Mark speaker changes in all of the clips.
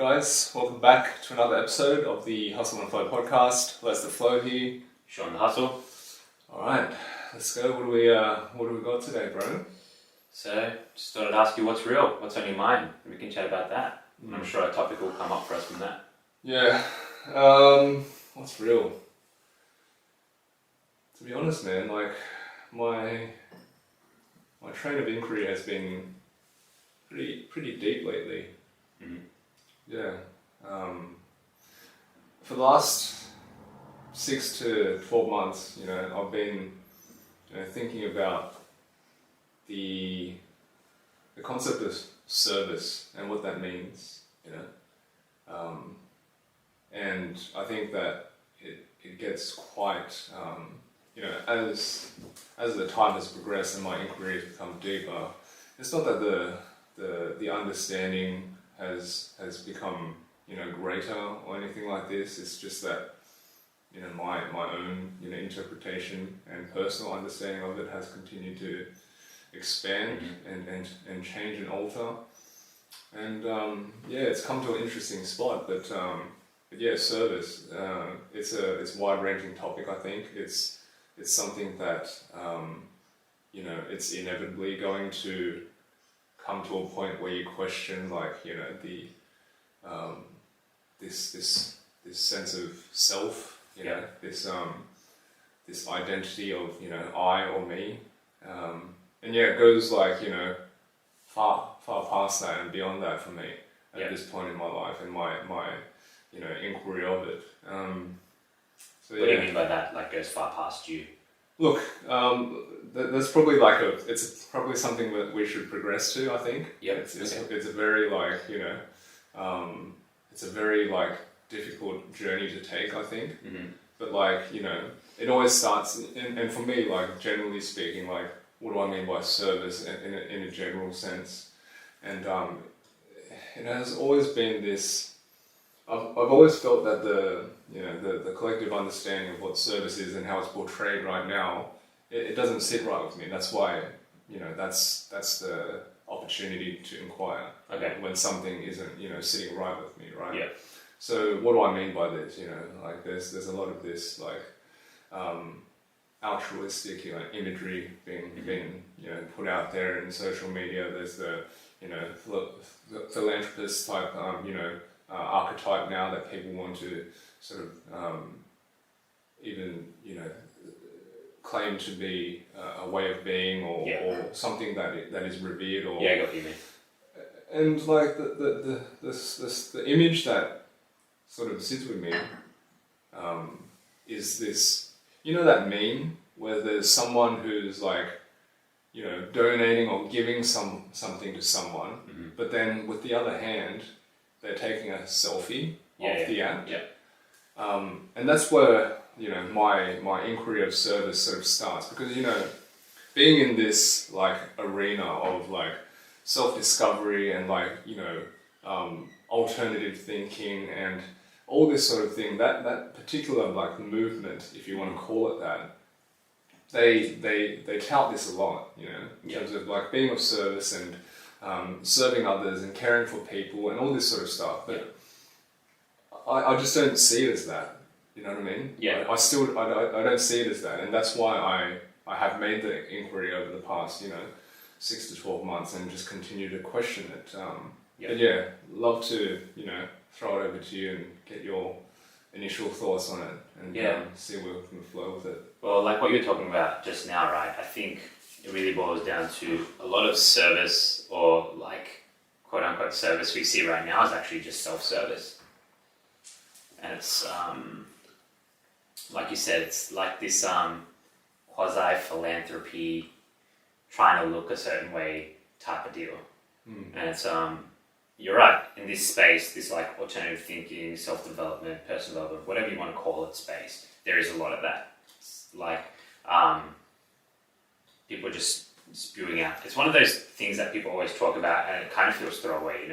Speaker 1: guys, welcome back to another episode of the Hustle and Flow podcast. Les the Flow here.
Speaker 2: Shaun the Hustle.
Speaker 1: Alright, let's go. What do we got today, bro?
Speaker 2: So, just thought I'd ask you what's real, what's on your mind, and we can chat about that. I'm sure a topic will come up for us from that.
Speaker 1: Yeah, what's real? To be honest, man, like, my train of inquiry has been pretty deep lately.
Speaker 2: Mm-hmm.
Speaker 1: Yeah. For the last 6 to 12 months, I've been thinking about the concept of service and what that means, and I think that it gets quite, as the time has progressed and my inquiry has become deeper, it's not that the understanding has become greater or anything like this. It's just that my own interpretation and personal understanding of it has continued to expand and change and alter. And it's come to an interesting spot. But yeah, service. It's a wide-ranging topic. I think it's something that it's inevitably going to come to a point where you question, like, this sense of self, this identity of I or me, and it goes like far past that and beyond that for me at this point in my life and my inquiry of it.
Speaker 2: What do you mean by that? Like, goes far past you?
Speaker 1: Look, that's probably it's probably something that we should progress to. I think.
Speaker 2: Yeah.
Speaker 1: It's a very it's a very difficult journey to take. I think.
Speaker 2: Mm-hmm.
Speaker 1: But it always starts, and for me, generally speaking, what do I mean by service in a general sense? And it has always been this. I've always felt that the collective understanding of what service is and how it's portrayed right now, it doesn't sit right with me. That's why that's the opportunity to inquire.
Speaker 2: Okay.
Speaker 1: When something isn't sitting right with me, right?
Speaker 2: Yeah.
Speaker 1: So what do I mean by this? There's a lot of this altruistic imagery being put out there in social media. There's the philanthropist type archetype now that people want to sort of even claim to be a way of being or something that is revered or
Speaker 2: I got what you mean.
Speaker 1: And the image that sort of sits with me is this, that meme where there's someone who's donating or giving something to someone, but then with the other hand they're taking a selfie of the act. And that's where my inquiry of service sort of starts, because being in this arena of self-discovery and alternative thinking and all this sort of thing, that particular movement, if you want to call it that, they tout this a lot, in terms of being of service and serving others and caring for people and all this sort of stuff. But I just don't see it as that. You know what I mean?
Speaker 2: Yeah.
Speaker 1: I don't see it as that, and that's why I have made the inquiry over the past 6 to 12 months and just continue to question it. But love to throw it over to you and get your initial thoughts on it and see where we can flow with it.
Speaker 2: Well, like what you're talking about just now, right? I think it really boils down to a lot of service, or quote unquote service we see right now is actually just self-service. And it's like you said, it's like this quasi-philanthropy, trying to look a certain way type of deal. And it's you're right, in this space, this alternative thinking, self-development, personal development, whatever you want to call it, space, there is a lot of that. It's people are just spewing out. It's one of those things that people always talk about and it kind of feels throwaway,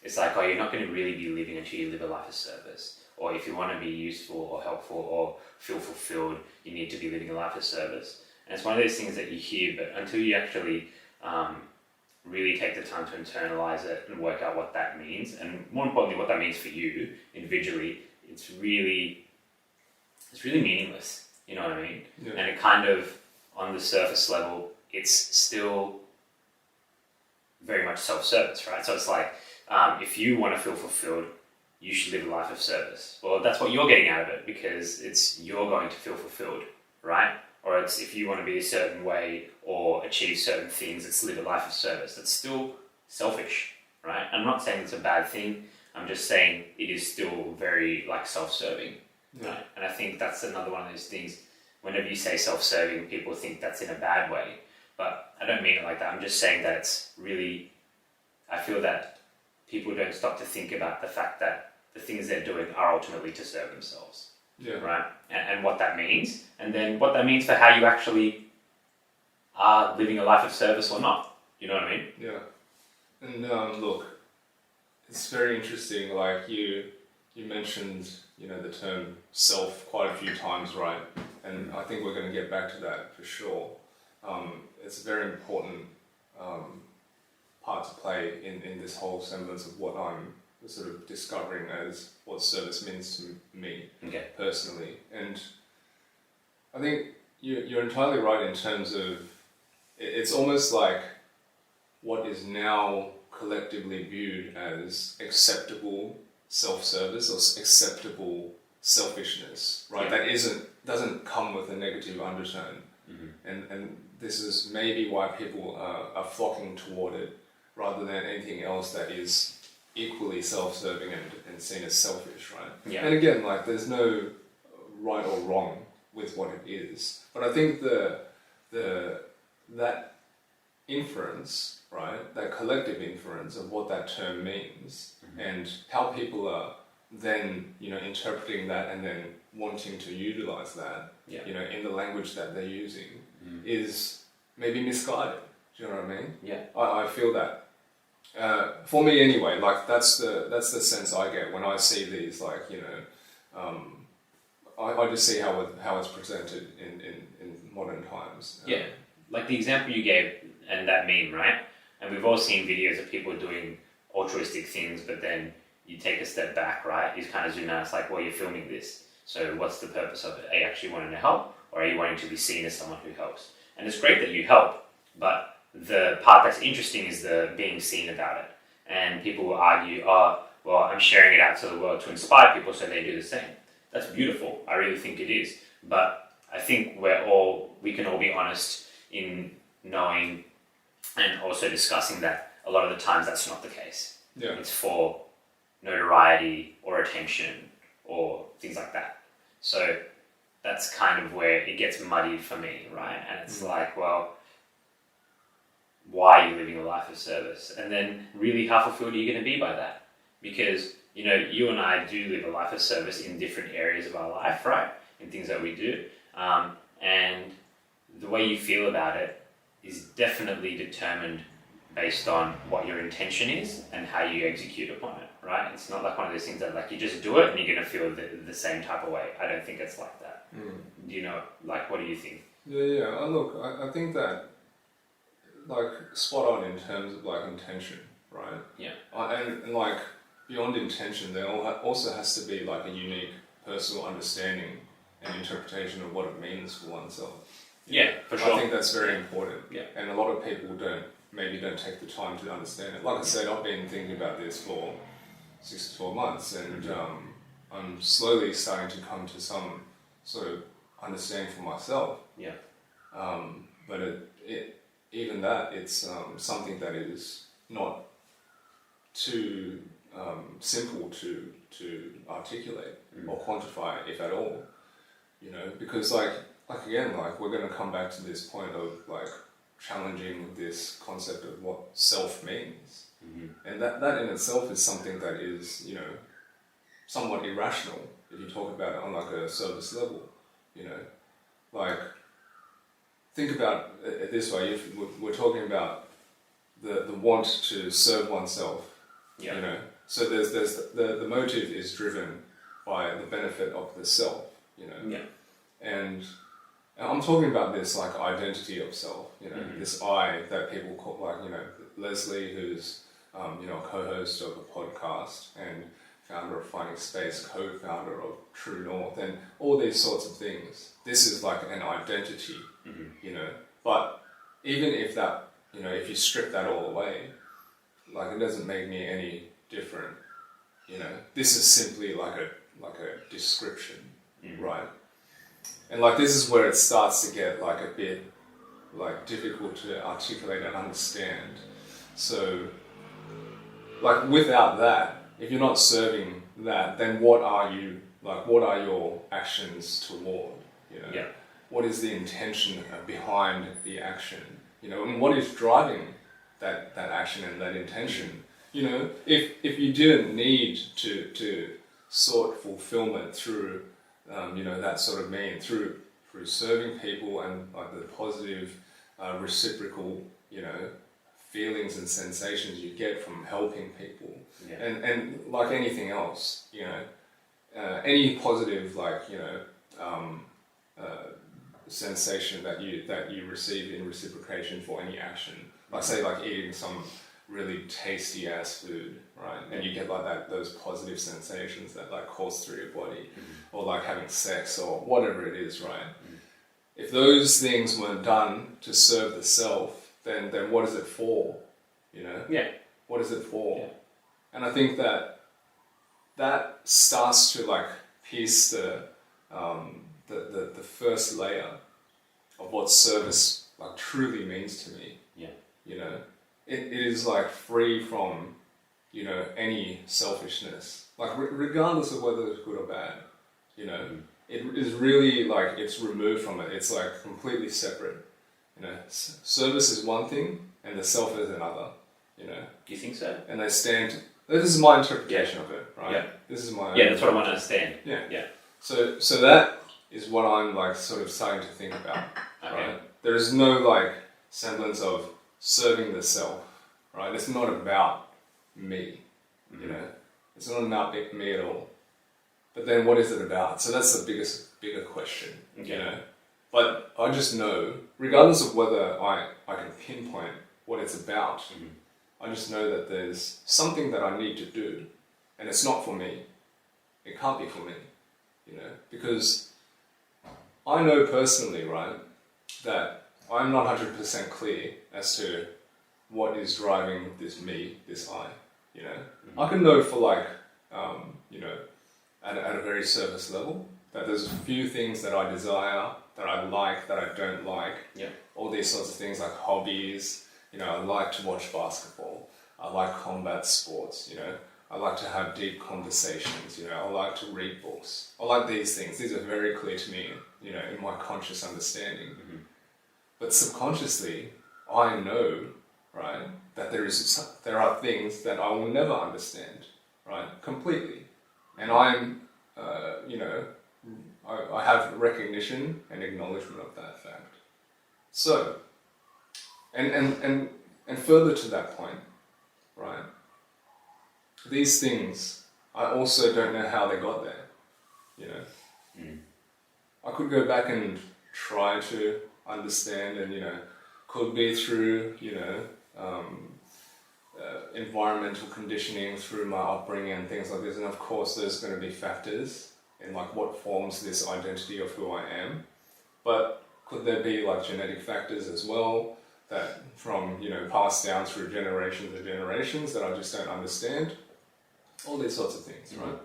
Speaker 2: It's you're not going to really be living until you live a life of service. Or if you want to be useful or helpful or feel fulfilled, you need to be living a life of service. And it's one of those things that you hear, but until you actually really take the time to internalize it and work out what that means, and more importantly, what that means for you individually, it's really meaningless. You know what I mean?
Speaker 1: Yeah.
Speaker 2: And it kind of, on the surface level, it's still very much self-service, right? So it's like, if you want to feel fulfilled, you should live a life of service. Well, that's what you're getting out of it, because you're going to feel fulfilled, right? Or it's, if you want to be a certain way or achieve certain things, it's live a life of service. That's still selfish, right? I'm not saying it's a bad thing. I'm just saying it is still very like self-serving, right? And I think that's another one of those things. Whenever you say self-serving, people think that's in a bad way, but I don't mean it like that. I'm just saying that it's really, I feel that people don't stop to think about the fact that the things they're doing are ultimately to serve themselves.
Speaker 1: Yeah.
Speaker 2: Right? And what that means, and then what that means for how you actually are living a life of service or not. You know what I mean?
Speaker 1: Yeah. And look, it's very interesting. Like you mentioned, the term self quite a few times, right? And I think we're going to get back to that for sure. It's a very important part to play in this whole semblance of what I'm sort of discovering as what service means to me personally. And I think you're entirely right in terms of it's almost like what is now collectively viewed as acceptable self-service or acceptable selfishness, right? That doesn't come with a negative undertone. And this is maybe why people are flocking toward it rather than anything else that is equally self-serving and seen as selfish, right?
Speaker 2: Yeah.
Speaker 1: And again, like there's no right or wrong with what it is, but I think that inference, right, that collective inference of what that term means and how people are then interpreting that and then wanting to utilize that in the language that they're using is maybe misguided. Do you know what I mean?
Speaker 2: Yeah.
Speaker 1: I feel that. For me anyway, like that's the sense I get when I see these, like I just see how it's presented in modern times.
Speaker 2: Yeah, like the example you gave and that meme, right? And we've all seen videos of people doing altruistic things, but then you take a step back, right? You kind of zoom out. It's like, well, you're filming this, so what's the purpose of it? Are you actually wanting to help, or are you wanting to be seen as someone who helps? And it's great that you help, but the part that's interesting is the being seen about it. And people will argue, oh, well, I'm sharing it out to the world to inspire people so they do the same. That's beautiful. I really think it is. But I think we can all be honest in knowing and also discussing that a lot of the times that's not the case.
Speaker 1: Yeah.
Speaker 2: It's for notoriety or attention or things like that. So that's kind of where it gets muddied for me, right? And it's like, well, why are you living a life of service? And then really how fulfilled are you going to be by that? Because, you and I do live a life of service in different areas of our life, right? In things that we do. And the way you feel about it is definitely determined based on what your intention is and how you execute upon it, right? It's not like one of those things that like you just do it and you're going to feel the same type of way. I don't think it's like that. What do you think?
Speaker 1: Yeah. Look, I think that like spot on in terms of like intention, right?
Speaker 2: Yeah.
Speaker 1: And like beyond intention, there also has to be like a unique personal understanding and interpretation of what it means for oneself.
Speaker 2: Yeah, for sure.
Speaker 1: I think that's very important.
Speaker 2: Yeah.
Speaker 1: And a lot of people don't take the time to understand it. Like I said, I've been thinking about this for 6 to 12 months, and I'm slowly starting to come to some sort of understanding for myself.
Speaker 2: Yeah.
Speaker 1: But even that, it's something that is not too simple to articulate or quantify, if at all. Because like again, like we're going to come back to this point of like challenging this concept of what self means, and that in itself is something that is somewhat irrational if you talk about it on like a service level. Like think about it this way: if we're talking about the want to serve oneself, so there's the motive is driven by the benefit of the self, and I'm talking about this like identity of self, this I that people call like Leslie, who's a co-host of a podcast and founder of Finding Space, co-founder of True North, and all these sorts of things. This is like an identity, But even if that, if you strip that all away, like it doesn't make me any different. This is simply like a description, right? And like this is where it starts to get like a bit like difficult to articulate and understand. So like without that, if you're not serving that, then what are your actions toward,
Speaker 2: Yeah.
Speaker 1: What is the intention behind the action, and what is driving that action and that intention? If you didn't need to sort fulfillment through, that sort of mean through serving people and like the positive reciprocal, feelings and sensations you get from helping people, and like anything else, any positive sensation that you receive in reciprocation for any action, like say like eating some really tasty ass food, right? And you get like those positive sensations that like course through your body, or like having sex or whatever it is, right? If those things weren't done to serve the self, then what is it for? What is it for? Yeah. And I think that starts to like piece the first layer of what service like truly means to me. It is like free from any selfishness, like regardless of whether it's good or bad. It is really like it's removed from it. It's like completely separate. Service is one thing and the self is another. Do
Speaker 2: you think so?
Speaker 1: And they stand. This is my interpretation of it, right?
Speaker 2: Yeah.
Speaker 1: This is my.
Speaker 2: Yeah, that's what I want to understand.
Speaker 1: Yeah. So that is what I'm like sort of starting to think about.
Speaker 2: Okay.
Speaker 1: Right? There is no like semblance of serving the self, right? It's not about me, It's not about me at all. But then what is it about? So that's the bigger question, But I just know, regardless of whether I can pinpoint what it's about, I just know that there's something that I need to do, and it's not for me. It can't be for me, because I know personally, right, that I'm not 100% clear as to what is driving this me, this I, I can know for like, at a very surface level, that there's a few things that I desire, that I like, that I don't like, all these sorts of things like hobbies, I like to watch basketball, I like combat sports, I like to have deep conversations, I like to read books, I like these things, these are very clear to me, in my conscious understanding. But subconsciously, I know, right, that there are things that I will never understand, right, completely. And I'm, I have recognition and acknowledgement of that fact. So, and further to that point, right, these things, I also don't know how they got there, I could go back and try to understand and, could be through, environmental conditioning, through my upbringing and things like this. And of course, there's going to be factors in like what forms this identity of who I am. But could there be like genetic factors as well that from, passed down through generations and generations that I just don't understand? All these sorts of things, right?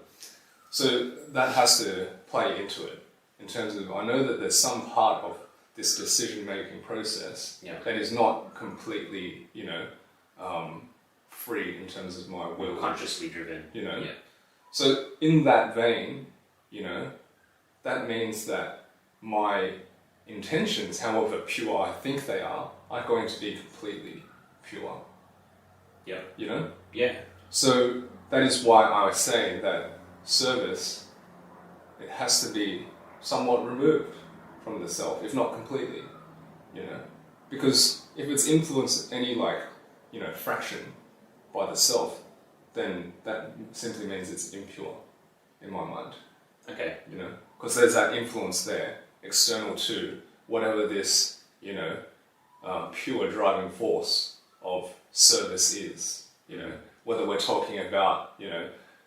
Speaker 1: So that has to play into it in terms of, I know that there's some part of this decision-making process that is not completely, free in terms of my will.
Speaker 2: Consciously driven.
Speaker 1: So in that vein, that means that my intentions, however pure I think they are going to be completely pure.
Speaker 2: Yeah.
Speaker 1: Yeah. So that is why I was saying that service, it has to be somewhat removed from the self, if not completely, because if it's influenced any fraction by the self, then that simply means it's impure in my mind.
Speaker 2: Okay.
Speaker 1: Because there's that influence there, external to whatever this, pure driving force of service is. Whether we're talking about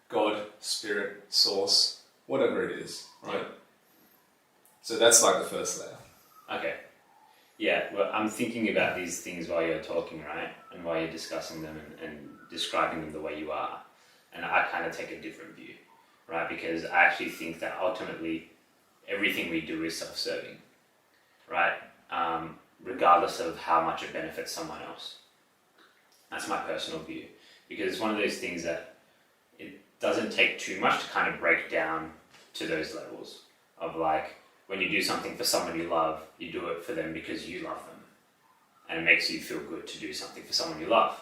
Speaker 1: God, spirit, source, whatever it is, right? So that's like the first layer.
Speaker 2: Okay. Yeah, well, I'm thinking about these things while you're talking, right? And while you're discussing them and describing them the way you are. And I kind of take a different view, right? Because I actually think that ultimately everything we do is self-serving, right? Regardless of how much it benefits someone else. That's my personal view. Because it's one of those things that it doesn't take too much to kind of break down to those levels of like, when you do something for someone you love, you do it for them because you love them. And it makes you feel good to do something for someone you love,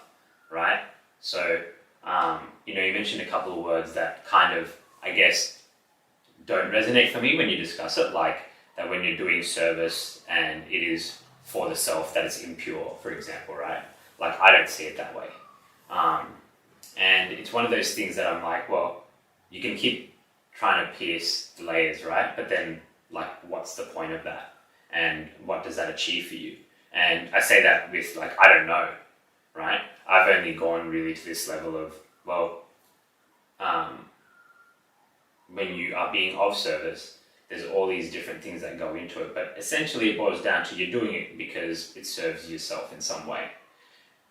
Speaker 2: right? So, you mentioned a couple of words that kind of, I guess, don't resonate for me when you discuss it, like that when you're doing service and it is for the self, that it's impure, for example, right? Like, I don't see it that way. And it's one of those things that I'm like, well, you can keep trying to pierce the layers, right? But then, like, what's the point of that? And what does that achieve for you? And I say that with, like, I don't know, right? I've only gone really to this level of, well, when you are being of service, there's all these different things that go into it. But essentially it boils down to you're doing it because it serves yourself in some way.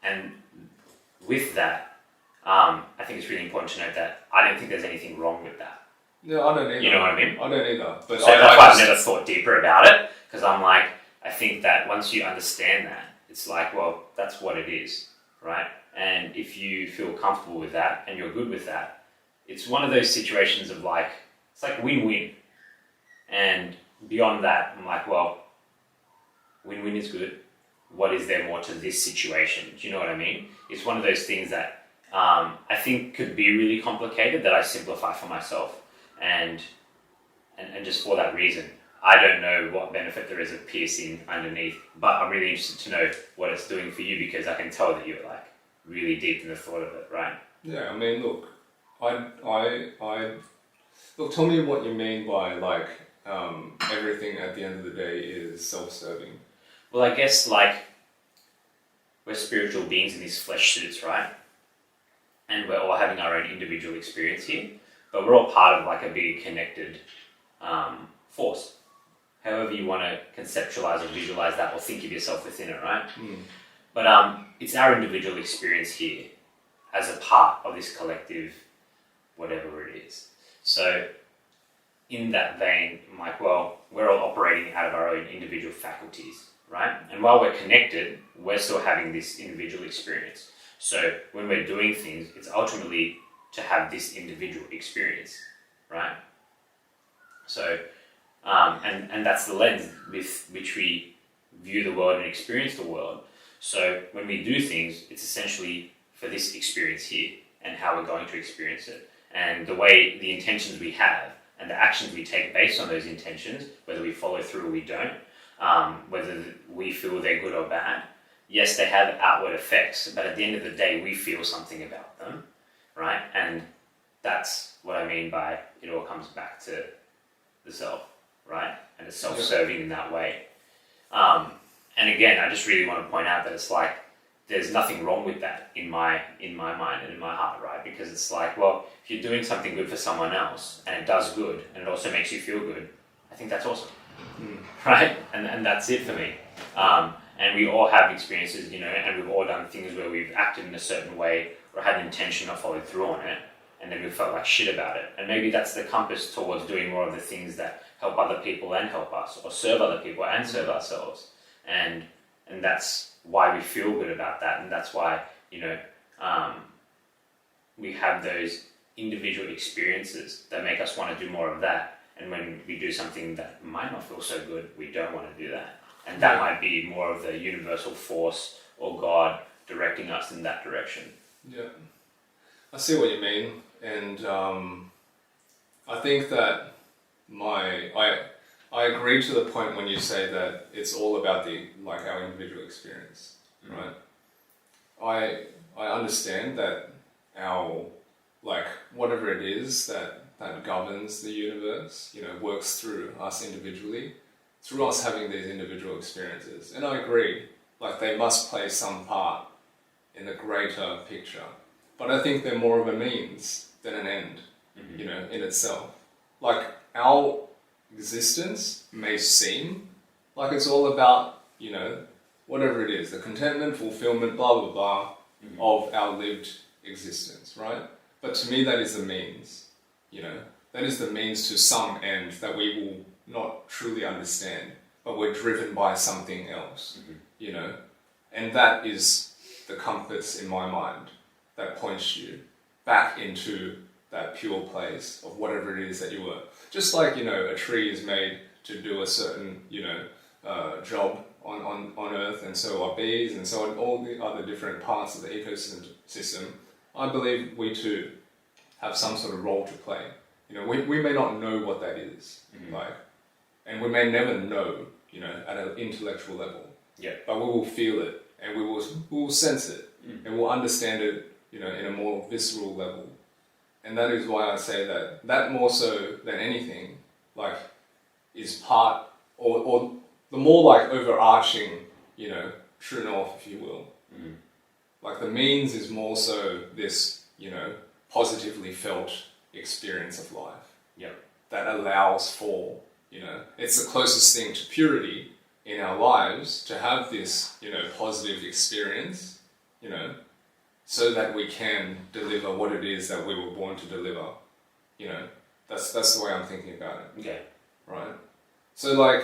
Speaker 2: And with that, I think it's really important to note that I don't think there's anything wrong with that.
Speaker 1: No, I don't either.
Speaker 2: You know what I mean?
Speaker 1: I don't either. But
Speaker 2: so that's why I've never thought deeper about it, because I'm like, I think that once you understand that, it's like, well, that's what it is, right? And if you feel comfortable with that and you're good with that, it's one of those situations of like, it's like win-win. And beyond that, I'm like, well, win-win is good. What is there more to this situation? Do you know what I mean? It's one of those things that I think could be really complicated that I simplify for myself. And just for that reason, I don't know what benefit there is of piercing underneath, but I'm really interested to know what it's doing for you, because I can tell that you're like really deep in the thought of it, right?
Speaker 1: Yeah, I mean, look, look, tell me what you mean by like everything at the end of the day is self-serving.
Speaker 2: Well, I guess like we're spiritual beings in these flesh suits, right? And we're all having our own individual experience here, but we're all part of like a big connected force. However you want to conceptualize or visualize that or think of yourself within it, right? But it's our individual experience here as a part of this collective, whatever it is. So in that vein, I'm like, well, we're all operating out of our own individual faculties, right? And while we're connected, we're still having this individual experience. So when we're doing things, it's ultimately to have this individual experience, right? So, and that's the lens with which we view the world and experience the world. So when we do things, it's essentially for this experience here and how we're going to experience it. And the way, the intentions we have and the actions we take based on those intentions, whether we follow through or we don't, whether we feel they're good or bad, yes, they have outward effects, but at the end of the day, we feel something about them, right? And that's what I mean by it all comes back to the self, right? And it's self-serving in that way. And again, I just really want to point out that it's like, there's nothing wrong with that in my mind and in my heart, right? Because it's like, well, if you're doing something good for someone else and it does good and it also makes you feel good, I think that's awesome, right? And that's it for me. And we all have experiences, and we've all done things where we've acted in a certain way or had an intention or followed through on it, and then we felt like shit about it. And maybe that's the compass towards doing more of the things that help other people and help us, or serve other people and serve ourselves. And that's why we feel good about that, and that's why, we have those individual experiences that make us want to do more of that. And when we do something that might not feel so good, we don't want to do that. And that might be more of the universal force or God directing us in that direction.
Speaker 1: Yeah, I see what you mean, and I think that I agree to the point when you say that it's all about our individual experience, right? I understand that our whatever it is that governs the universe, works through us individually, through us having these individual experiences. And I agree, they must play some part in the greater picture. But I think they're more of a means than an end, you know, in itself. Like our existence may seem like it's all about, you know, whatever it is, the contentment, fulfillment, blah, blah, blah, of our lived existence, right? But to me, that is the means, you know, that is the means to some end that we will not truly understand, but we're driven by something else, you know, and that is the compass in my mind that points you back into that pure place of whatever it is that you were. Just like, you know, a tree is made to do a certain, you know, job on Earth, and so are bees, and so on, all the other different parts of the ecosystem. I believe we too have some sort of role to play. You know, we may not know what that is, like, and we may never know, you know, at an intellectual level.
Speaker 2: Yeah.
Speaker 1: But we will feel it, and we will sense it, and we'll understand it, you know, in a more visceral level. And that is why I say that more so than anything, like, is part, or the more like overarching, you know, true north, if you will. Like the means is more so this, you know, positively felt experience of life.
Speaker 2: Yeah.
Speaker 1: That allows for, you know, it's the closest thing to purity in our lives to have this, you know, positive experience, you know, so that we can deliver what it is that we were born to deliver. You know, that's the way I'm thinking about it.
Speaker 2: Okay.
Speaker 1: Right? So like,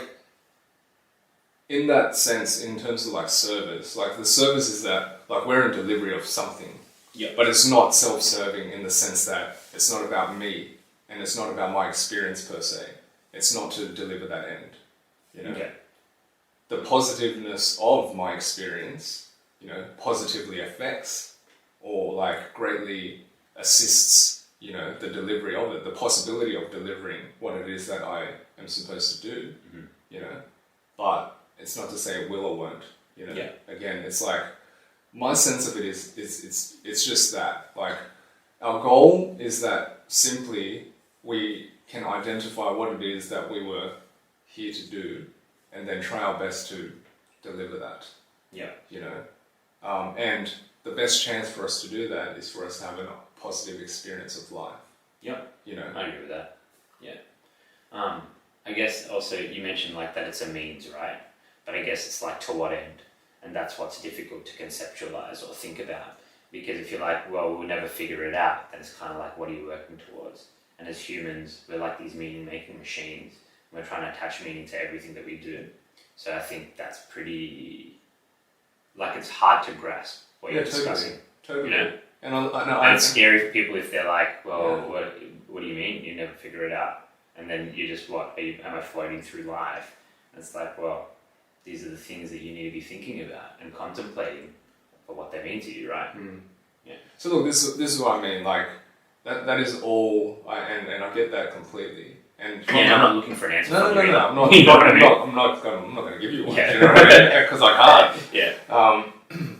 Speaker 1: in that sense, in terms of like service, like the service is that like we're in delivery of something.
Speaker 2: Yeah.
Speaker 1: But it's not self-serving in the sense that it's not about me and it's not about my experience per se. It's not to deliver that end. You know?
Speaker 2: Okay.
Speaker 1: The positiveness of my experience, you know, positively affects or like greatly assists, you know, the delivery of it, the possibility of delivering what it is that I am supposed to do, you know. But it's not to say it will or won't, you know.
Speaker 2: Yeah.
Speaker 1: Again, it's like, my sense of it is it's just that, like, our goal is that simply we can identify what it is that we were here to do and then try our best to deliver that.
Speaker 2: Yeah.
Speaker 1: You know, and the best chance for us to do that is for us to have a positive experience of life.
Speaker 2: Yep.
Speaker 1: You know.
Speaker 2: I agree with that. Yeah. I guess also you mentioned like that it's a means, right? But I guess it's like to what end? And that's what's difficult to conceptualize or think about. Because if you're like, well, we'll never figure it out, then it's kind of like, what are you working towards? And as humans, we're like these meaning-making machines. We're trying to attach meaning to everything that we do. So I think that's pretty, like, it's hard to grasp what you're discussing.
Speaker 1: Totally.
Speaker 2: You know?
Speaker 1: And
Speaker 2: it's scary for people if they're like, well, what do you mean? You never figure it out. And then you just, am I floating through life? And it's like, well, these are the things that you need to be thinking about and contemplating for what they mean to you, right? Yeah.
Speaker 1: So look, this is what I mean. Like that is all, and I get that completely. And
Speaker 2: I'm not looking for an answer.
Speaker 1: No. I'm not.
Speaker 2: You know what I mean?
Speaker 1: I'm not going to give you one. You know what I mean? Because I can't.
Speaker 2: Yeah.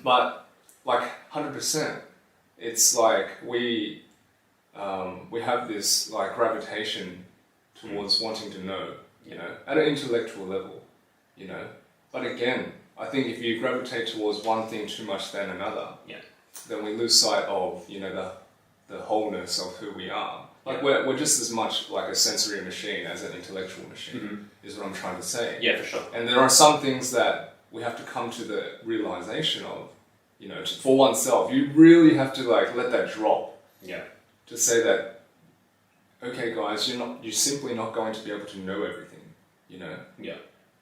Speaker 1: But like 100%, it's like we have this like gravitation towards wanting to know. You know, at an intellectual level. You know. But again, I think if you gravitate towards one thing too much than another, then we lose sight of, you know, the wholeness of who we are. Like we're just as much like a sensory machine as an intellectual machine, is what I'm trying to say.
Speaker 2: Yeah, for sure.
Speaker 1: And there are some things that we have to come to the realization of, you know, for oneself. You really have to like let that drop.
Speaker 2: Yeah.
Speaker 1: To say that, okay, guys, you're simply not going to be able to know everything, you know.
Speaker 2: Yeah.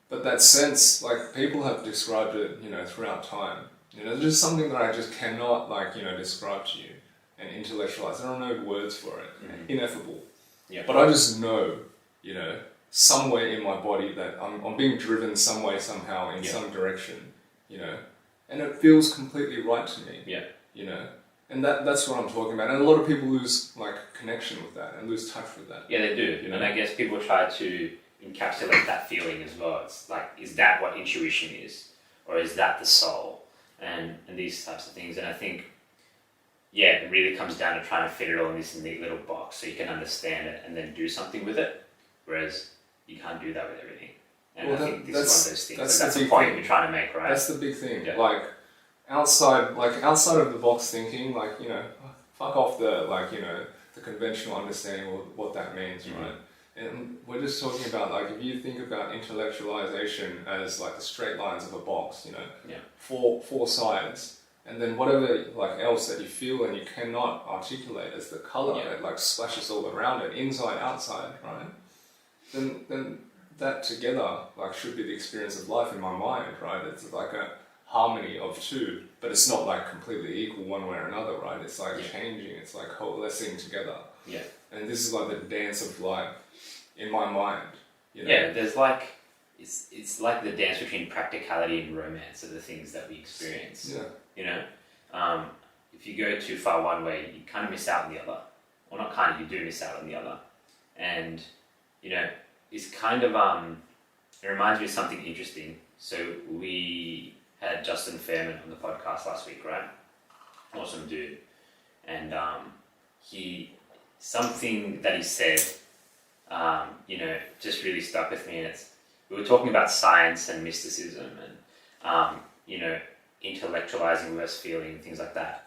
Speaker 1: But that sense, like, people have described it, you know, throughout time. You know, there's just something that I just cannot, like, you know, describe to you and intellectualize. I don't know words for it. Ineffable.
Speaker 2: Yeah.
Speaker 1: But I just know, you know, somewhere in my body that I'm being driven some way, somehow, in some direction, you know. And it feels completely right to me.
Speaker 2: Yeah.
Speaker 1: You know. And that's what I'm talking about. And a lot of people lose, like, connection with that and lose touch with that.
Speaker 2: Yeah, they do. You know? And I guess people try to encapsulate that feeling as well. It's like, is that what intuition is? Or is that the soul? And these types of things. And I think, it really comes down to trying to fit it all in this neat little box so you can understand it and then do something with it. Whereas you can't do that with everything. And I think this is one of those things. That's the point you're trying to make, right?
Speaker 1: That's the big thing.
Speaker 2: Yeah.
Speaker 1: Like, outside of the box thinking, like, you know, fuck off the, like, you know, the conventional understanding of what that means, right? And we're just talking about, like, if you think about intellectualization as like the straight lines of a box, you know, four sides, and then whatever like else that you feel and you cannot articulate as the color that like splashes all around it, inside, outside, right? Then that together like should be the experience of life in my mind, right? It's like a harmony of two, but it's not like completely equal one way or another, right? It's like changing, it's like coalescing together.
Speaker 2: Yeah.
Speaker 1: And this is like the dance of life in my mind. You know?
Speaker 2: Yeah, there's like, it's like the dance between practicality and romance are the things that we experience.
Speaker 1: Yeah.
Speaker 2: You know? If you go too far one way, you kind of miss out on the other. Well, not kind of, you do miss out on the other. And, you know, it's kind of, it reminds me of something interesting. So we had Justin Fairman on the podcast last week, right? Awesome dude. And something that he said, you know, just really stuck with me. And we were talking about science and mysticism and, you know, intellectualizing versus feeling, things like that.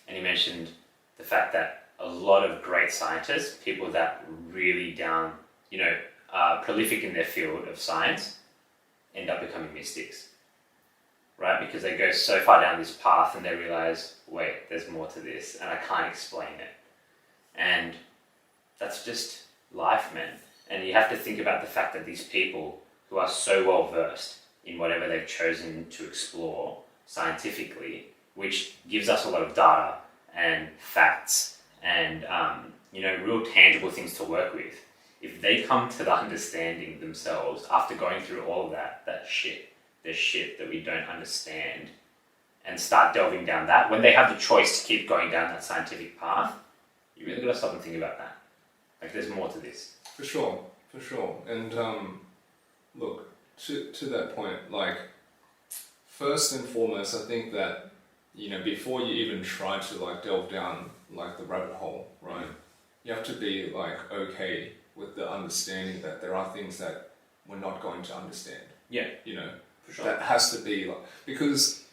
Speaker 2: And he mentioned the fact that a lot of great scientists, people that really you know, are prolific in their field of science, end up becoming mystics, right? Because they go so far down this path and they realize, wait, there's more to this and I can't explain it. And that's just life, man. And you have to think about the fact that these people who are so well versed in whatever they've chosen to explore scientifically, which gives us a lot of data and facts and you know, real tangible things to work with. If they come to the understanding themselves after going through all of that shit, the shit that we don't understand, and start delving down that, when they have the choice to keep going down that scientific path, you really got to stop and think about that. Like, there's more to this.
Speaker 1: For sure. And look, to that point, like, first and foremost, I think that, you know, before you even try to like delve down like the rabbit hole, right? You have to be like okay with the understanding that there are things that we're not going to understand.
Speaker 2: Yeah.
Speaker 1: You know,
Speaker 2: for sure.
Speaker 1: That has to be like, because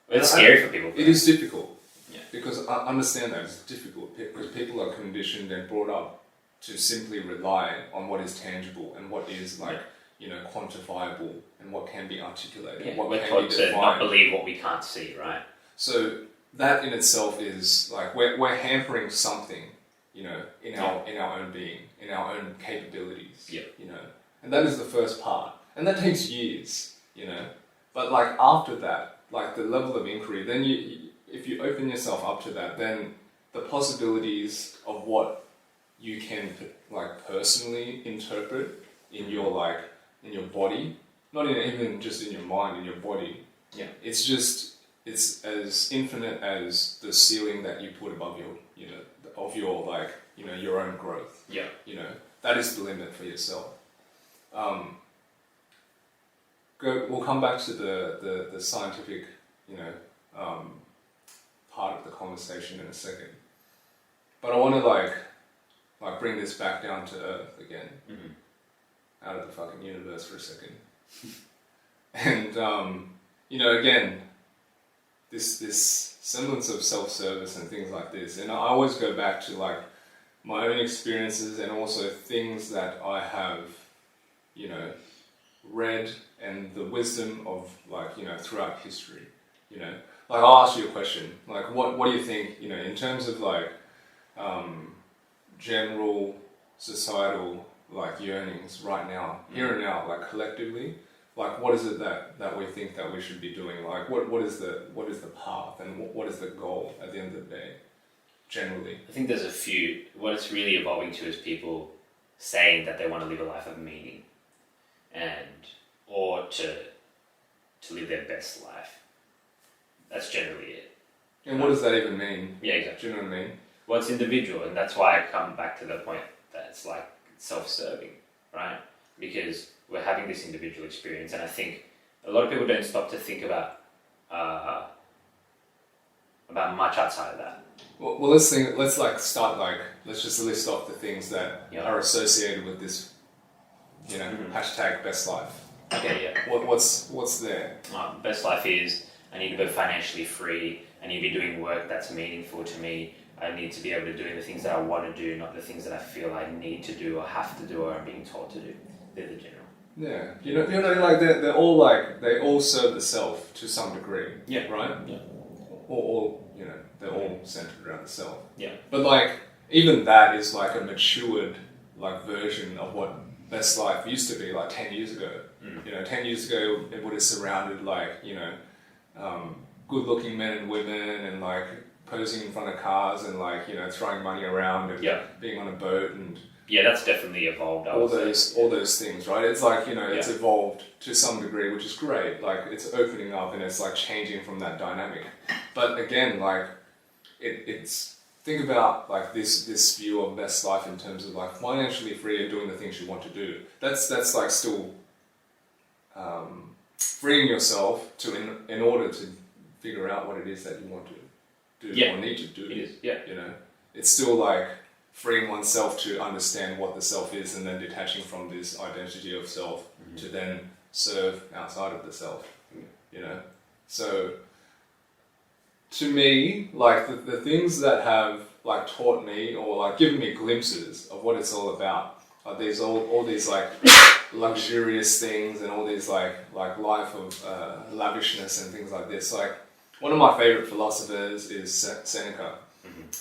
Speaker 2: it's scary for people.
Speaker 1: It is difficult.
Speaker 2: Yeah.
Speaker 1: Because I understand that it's difficult because people are conditioned and brought up to simply rely on what is tangible and what is like, you know, quantifiable and what can be articulated.
Speaker 2: Yeah.
Speaker 1: What
Speaker 2: We're
Speaker 1: can
Speaker 2: taught
Speaker 1: be
Speaker 2: to
Speaker 1: defined.
Speaker 2: not believe what we can't see, right?
Speaker 1: So that in itself is like we're hampering something, you know, in our own being, in our own capabilities.
Speaker 2: Yeah.
Speaker 1: You know, and that is the first part, and that takes years, you know. But like after that, like the level of inquiry, then if you open yourself up to that, then the possibilities of what you can like personally interpret in your body, not even just in your mind, in your body.
Speaker 2: Yeah.
Speaker 1: It's as infinite as the ceiling that you put above your, you know, of your like, you know, your own growth.
Speaker 2: Yeah.
Speaker 1: You know, that is the limit for yourself. We'll come back to the scientific, you know, part of the conversation in a second. But I want to like bring this back down to earth again, out of the fucking universe for a second. And you know, again, this semblance of self-service and things like this, and I always go back to like my own experiences and also things that I have, you know, read and the wisdom of like, you know, throughout history, you know. Like I'll ask you a question, like what do you think, you know, in terms of like general societal like yearnings right now, here and now, like collectively, like what is it that we think that we should be doing? Like what is the path and what is the goal at the end of the day, generally?
Speaker 2: I think there's a few. What it's really evolving to is people saying that they want to live a life of meaning, or to live their best life. That's generally it.
Speaker 1: And what does that even mean?
Speaker 2: Yeah, exactly.
Speaker 1: Do you know what I mean?
Speaker 2: Well, it's individual, and that's why I come back to the point that it's like self-serving, right? Because we're having this individual experience, and I think a lot of people don't stop to think about much outside of that.
Speaker 1: Well, let's just list off the things that are associated with this, you know, hashtag best life.
Speaker 2: Okay, yeah.
Speaker 1: What's there?
Speaker 2: Best life is I need to be financially free. I need to be doing work that's meaningful to me. I need to be able to do the things that I want to do, not the things that I feel I need to do or have to do or I'm being told to do. They're the general.
Speaker 1: Yeah, you know, like they're all like they all serve the self to some degree.
Speaker 2: Yeah.
Speaker 1: Right.
Speaker 2: Yeah.
Speaker 1: Or you know, they're all centered around the self.
Speaker 2: Yeah.
Speaker 1: But like even that is like a matured like version of what best life used to be like 10 years ago. You know, 10 years ago it would have surrounded like you know, good-looking men and women and like posing in front of cars and like you know throwing money around and being on a boat and.
Speaker 2: Yeah, that's definitely evolved.
Speaker 1: All those things, right? It's like, you know, it's evolved to some degree, which is great. Like, it's opening up and it's like changing from that dynamic. But again, like, it's think about like this view of best life in terms of like financially free and doing the things you want to do. That's like still freeing yourself to in order to figure out what it is that you want to do or need to do.
Speaker 2: It is, yeah.
Speaker 1: You know, it's still like freeing oneself to understand what the self is and then detaching from this identity of self to then serve outside of the self, you know. So to me, like the things that have like taught me or like given me glimpses of what it's all about are these all these like luxurious things and all these like life of lavishness and things like this. Like one of my favorite philosophers is Seneca.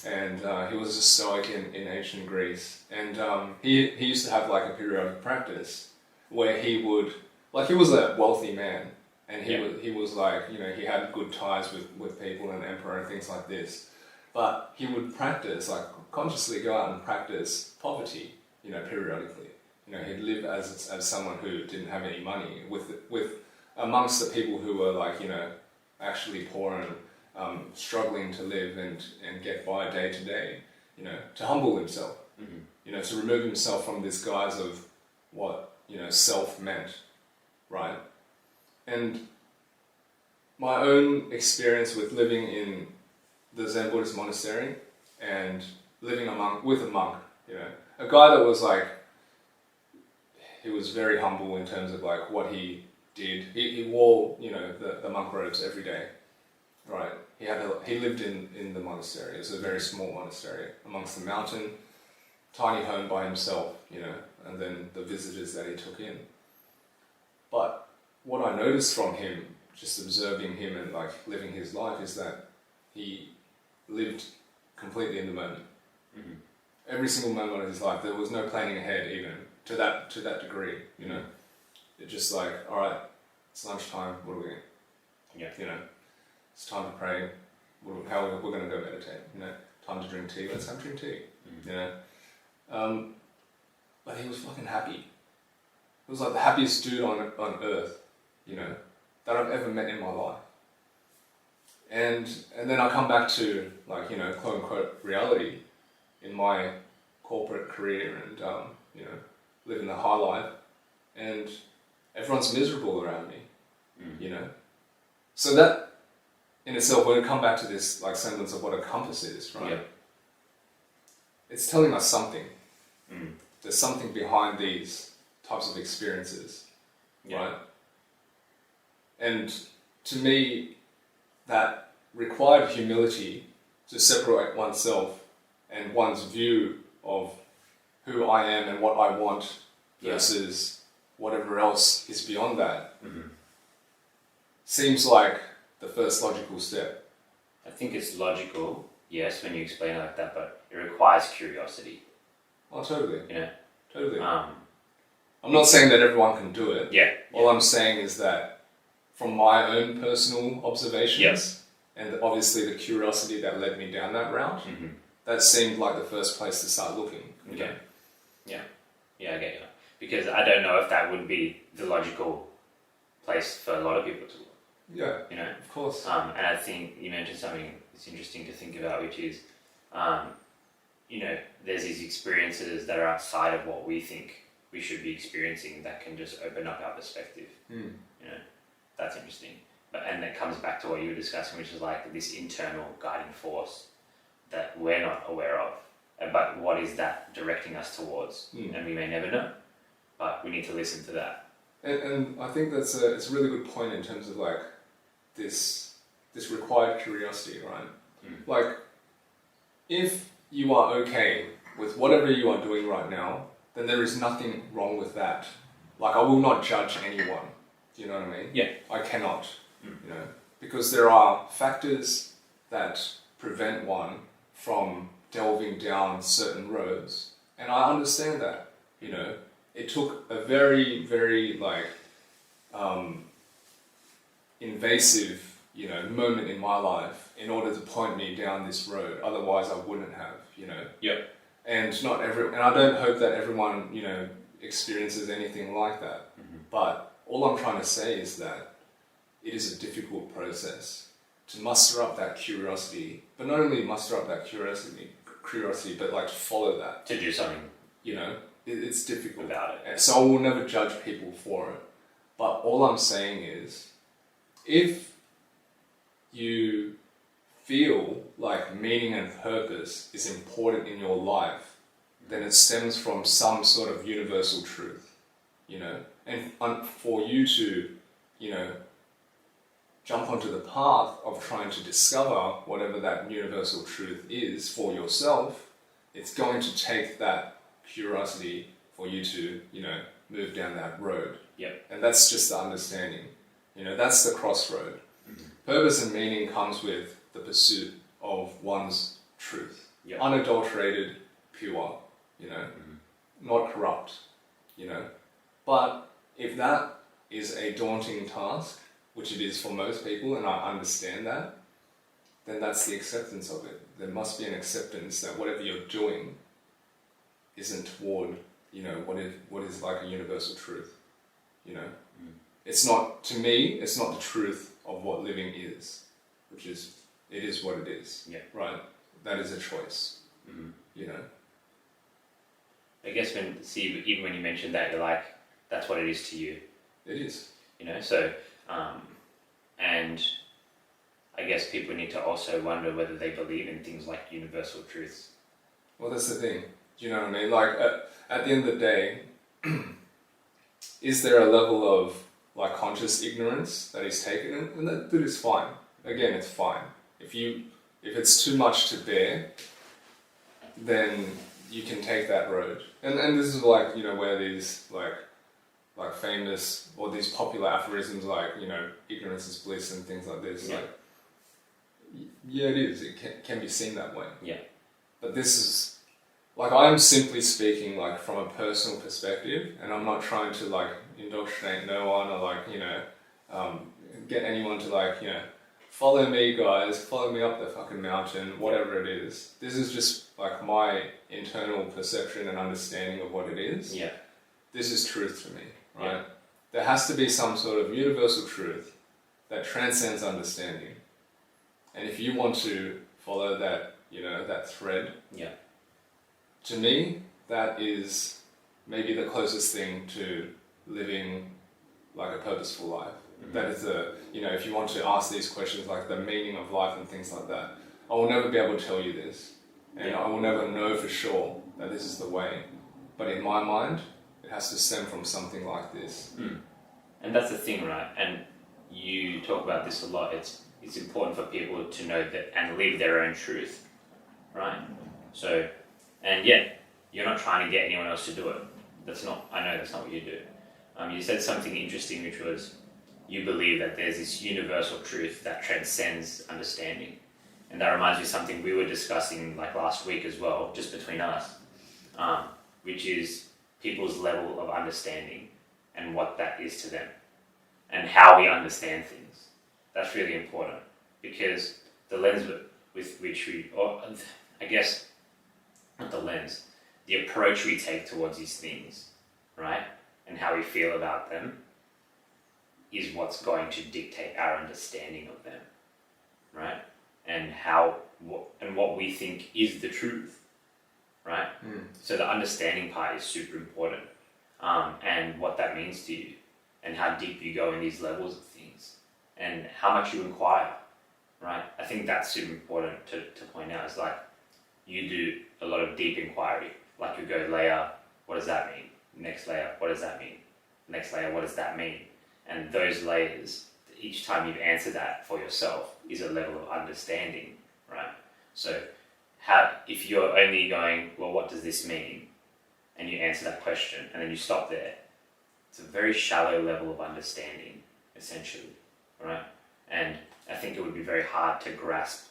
Speaker 1: And he was a Stoic in ancient Greece, and he used to have like a periodic practice where he would, like he was a wealthy man, and he was like, you know, he had good ties with people and emperor and things like this, but he would practice, like consciously go out and practice poverty, you know, periodically. You know, he'd live as someone who didn't have any money with amongst the people who were like, you know, actually poor and struggling to live and get by day to day, you know, to humble himself, you know, to remove himself from this guise of what, you know, self meant, right? And my own experience with living in the Zen Buddhist monastery and living with a monk, you know, a guy that was like, he was very humble in terms of like what he did. He wore, you know, the monk robes every day. Right, he lived in the monastery. It's a very small monastery amongst the mountain, tiny home by himself, you know, and then the visitors that he took in. But what I noticed from him, just observing him and like living his life, is that he lived completely in the moment. Every single moment of his life, there was no planning ahead, even to that degree, you know. It's just like, all right, it's lunchtime. What are we? You know. It's time to pray. We're going to go meditate. You know, time to drink tea. Let's have drink tea. You know, but he was fucking happy. He was like the happiest dude on earth. You know, that I've ever met in my life. And then I come back to like, you know, quote unquote reality in my corporate career and you know, living the high life, and everyone's miserable around me. You know, so that. In itself, when we come back to this like semblance of what a compass is, right? It's telling us something. There's something behind these types of experiences, right? And to me, that required humility to separate oneself and one's view of who I am and what I want versus whatever else is beyond that. Seems like the first logical step.
Speaker 2: I think it's logical, yes, when you explain it like that, but it requires curiosity.
Speaker 1: Oh, totally.
Speaker 2: You know?
Speaker 1: Totally. I'm not saying that everyone can do it. All I'm saying is that from my own personal observations and obviously the curiosity that led me down that route, that seemed like the first place to start looking.
Speaker 2: Yeah, I get you. Because I don't know if that would be the logical place for a lot of people to look.
Speaker 1: Yeah,
Speaker 2: you know,
Speaker 1: of course.
Speaker 2: And I think you mentioned something that's interesting to think about, which is, you know, there's these experiences that are outside of what we think we should be experiencing that can just open up our perspective. You know, that's interesting. And that comes back to what you were discussing, which is like this internal guiding force that we're not aware of. But what is that directing us towards? And we may never know, but we need to listen to that.
Speaker 1: And I think it's a really good point in terms of like this this required curiosity, right? Like, if you are okay with whatever you are doing right now, then there is nothing wrong with that. Like, I will not judge anyone. Do you know what I mean?
Speaker 2: Yeah.
Speaker 1: I cannot, you know, because there are factors that prevent one from delving down certain roads, and I understand that. You know, it took a very, very invasive, you know, moment in my life in order to point me down this road. Otherwise, I wouldn't have. You know.
Speaker 2: Yep.
Speaker 1: And and I don't hope that everyone, you know, experiences anything like that. But all I'm trying to say is that it is a difficult process to muster up that curiosity, but not only muster up that curiosity, but like to follow that.
Speaker 2: To do something,
Speaker 1: you know, it's difficult
Speaker 2: about it.
Speaker 1: And so I will never judge people for it. But all I'm saying is, if you feel like meaning and purpose is important in your life, then it stems from some sort of universal truth, you know. And for you to, you know, jump onto the path of trying to discover whatever that universal truth is for yourself, it's going to take that curiosity for you to, you know, move down that road.
Speaker 2: Yep.
Speaker 1: And that's just the understanding. You know, that's the crossroad. Purpose and meaning comes with the pursuit of one's truth.
Speaker 2: Yep.
Speaker 1: Unadulterated, pure, you know, not corrupt, you know. But if that is a daunting task, which it is for most people, and I understand that, then that's the acceptance of it. There must be an acceptance that whatever you're doing isn't toward, you know, what is like a universal truth, you know. It's not, to me, it's not the truth of what living is, which is, it is what it is, right? That is a choice, you know.
Speaker 2: I guess even when you mentioned that, you're like, that's what it is to you.
Speaker 1: It is.
Speaker 2: You know, so, and I guess people need to also wonder whether they believe in things like universal truths.
Speaker 1: Well, that's the thing. Do you know what I mean? Like, at the end of the day, is there a level of, like, conscious ignorance that is taken? And that is fine. Again, it's fine. If it's too much to bear, then you can take that road. And this is like, you know, where these, like famous, or these popular aphorisms like, you know, ignorance is bliss and things like this.
Speaker 2: Yeah.
Speaker 1: Like, yeah, it is. It can be seen that way.
Speaker 2: Yeah.
Speaker 1: But this is, like, I am simply speaking, like, from a personal perspective, and I'm not trying to, like, indoctrinate no one or, like, you know, get anyone to, like, you know, follow me, guys, follow me up the fucking mountain, whatever it is. This is just, like, my internal perception and understanding of what it is.
Speaker 2: Yeah.
Speaker 1: This is truth to me, right?
Speaker 2: Yeah.
Speaker 1: There has to be some sort of universal truth that transcends understanding. And if you want to follow that, you know, that thread, to me, that is maybe the closest thing to living like a purposeful life. That is you know, if you want to ask these questions like the meaning of life and things like that, I will never be able to tell you this. And I will never know for sure that this is the way. But in my mind, it has to stem from something like this.
Speaker 2: And that's the thing, right? And you talk about this a lot. It's important for people to know that and live their own truth, right? So, and you're not trying to get anyone else to do it. I know that's not what you do. You said something interesting, which was you believe that there's this universal truth that transcends understanding. And that reminds me of something we were discussing like last week as well, just between us, which is people's level of understanding and what that is to them and how we understand things. That's really important because the lens with which we, or I guess not the lens, the approach we take towards these things, right, and how we feel about them is what's going to dictate our understanding of them, right? And what we think is the truth, right? So the understanding part is super important, and what that means to you, and how deep you go in these levels of things, and how much you inquire, right? I think that's super important to point out. Is like you do a lot of deep inquiry. Like you go layer, what does that mean? Next layer, what does that mean? Next layer, what does that mean? And those layers, the each time you've answered that for yourself is a level of understanding, right? So if you're only going, well, what does this mean? And you answer that question and then you stop there, it's a very shallow level of understanding, essentially, right? And I think it would be very hard to grasp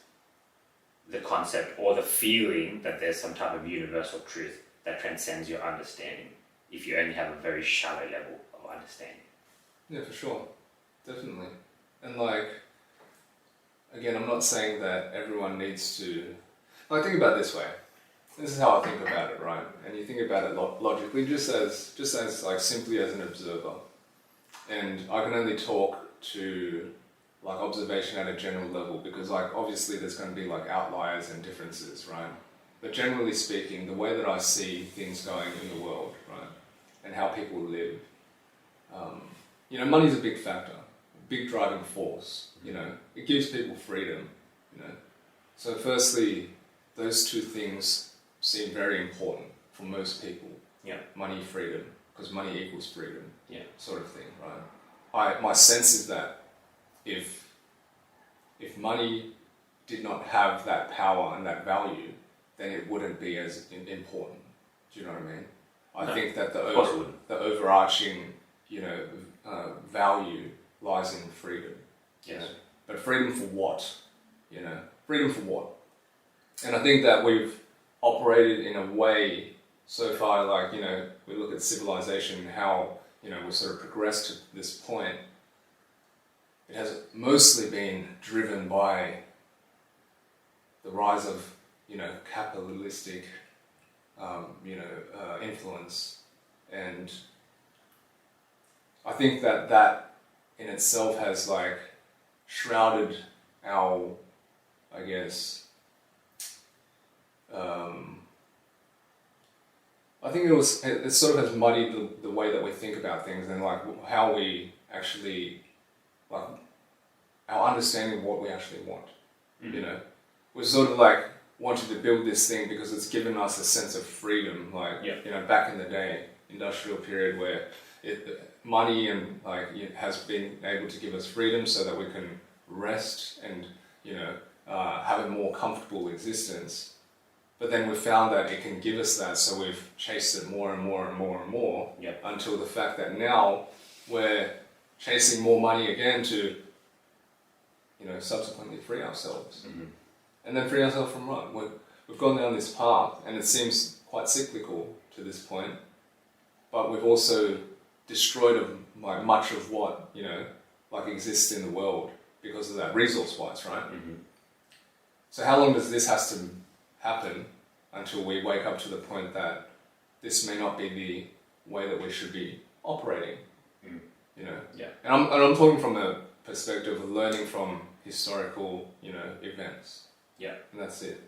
Speaker 2: the concept or the feeling that there's some type of universal truth that transcends your understanding if you only have a very shallow level of understanding.
Speaker 1: Yeah, for sure. Definitely. And again, I'm not saying that everyone needs to... think about it this way. This is how I think about it, right? And you think about it logically, just as simply as an observer. And I can only talk to observation at a general level because obviously there's going to be outliers and differences, right? But generally speaking, the way that I see things going in the world, right, and how people live, money's a big factor, a big driving force. It gives people freedom. So firstly, those two things seem very important for most people.
Speaker 2: Yeah.
Speaker 1: Money, freedom, because money equals freedom.
Speaker 2: Yeah.
Speaker 1: Sort of thing, right? My sense is that if money did not have that power and that value, then it wouldn't be as important. Do you know what I mean? I think that the overarching, value lies in freedom.
Speaker 2: Yes.
Speaker 1: But freedom for what? Freedom for what? And I think that we've operated in a way so far, we look at civilization and how, we've sort of progressed to this point. It has mostly been driven by the rise of, capitalistic, influence. And I think that in itself has shrouded our, I guess, I think it sort of has muddied the way that we think about things and how we actually, our understanding of what we actually want.
Speaker 2: Mm-hmm.
Speaker 1: We sort of wanted to build this thing because it's given us a sense of freedom, back in the day, industrial period where money and it has been able to give us freedom so that we can rest and have a more comfortable existence. But then we found that it can give us that, so we've chased it more and more and more and more,
Speaker 2: yep.
Speaker 1: Until the fact that now we're chasing more money again to, subsequently free ourselves.
Speaker 2: Mm-hmm.
Speaker 1: And then free ourselves from what? We've gone down this path, and it seems quite cyclical to this point, but we've also destroyed much of what, exists in the world because of that resource-wise, right?
Speaker 2: Mm-hmm.
Speaker 1: So how long does this has to happen until we wake up to the point that this may not be the way that we should be operating?
Speaker 2: Yeah.
Speaker 1: And I'm talking from a perspective of learning from historical, events.
Speaker 2: Yeah.
Speaker 1: And that's it.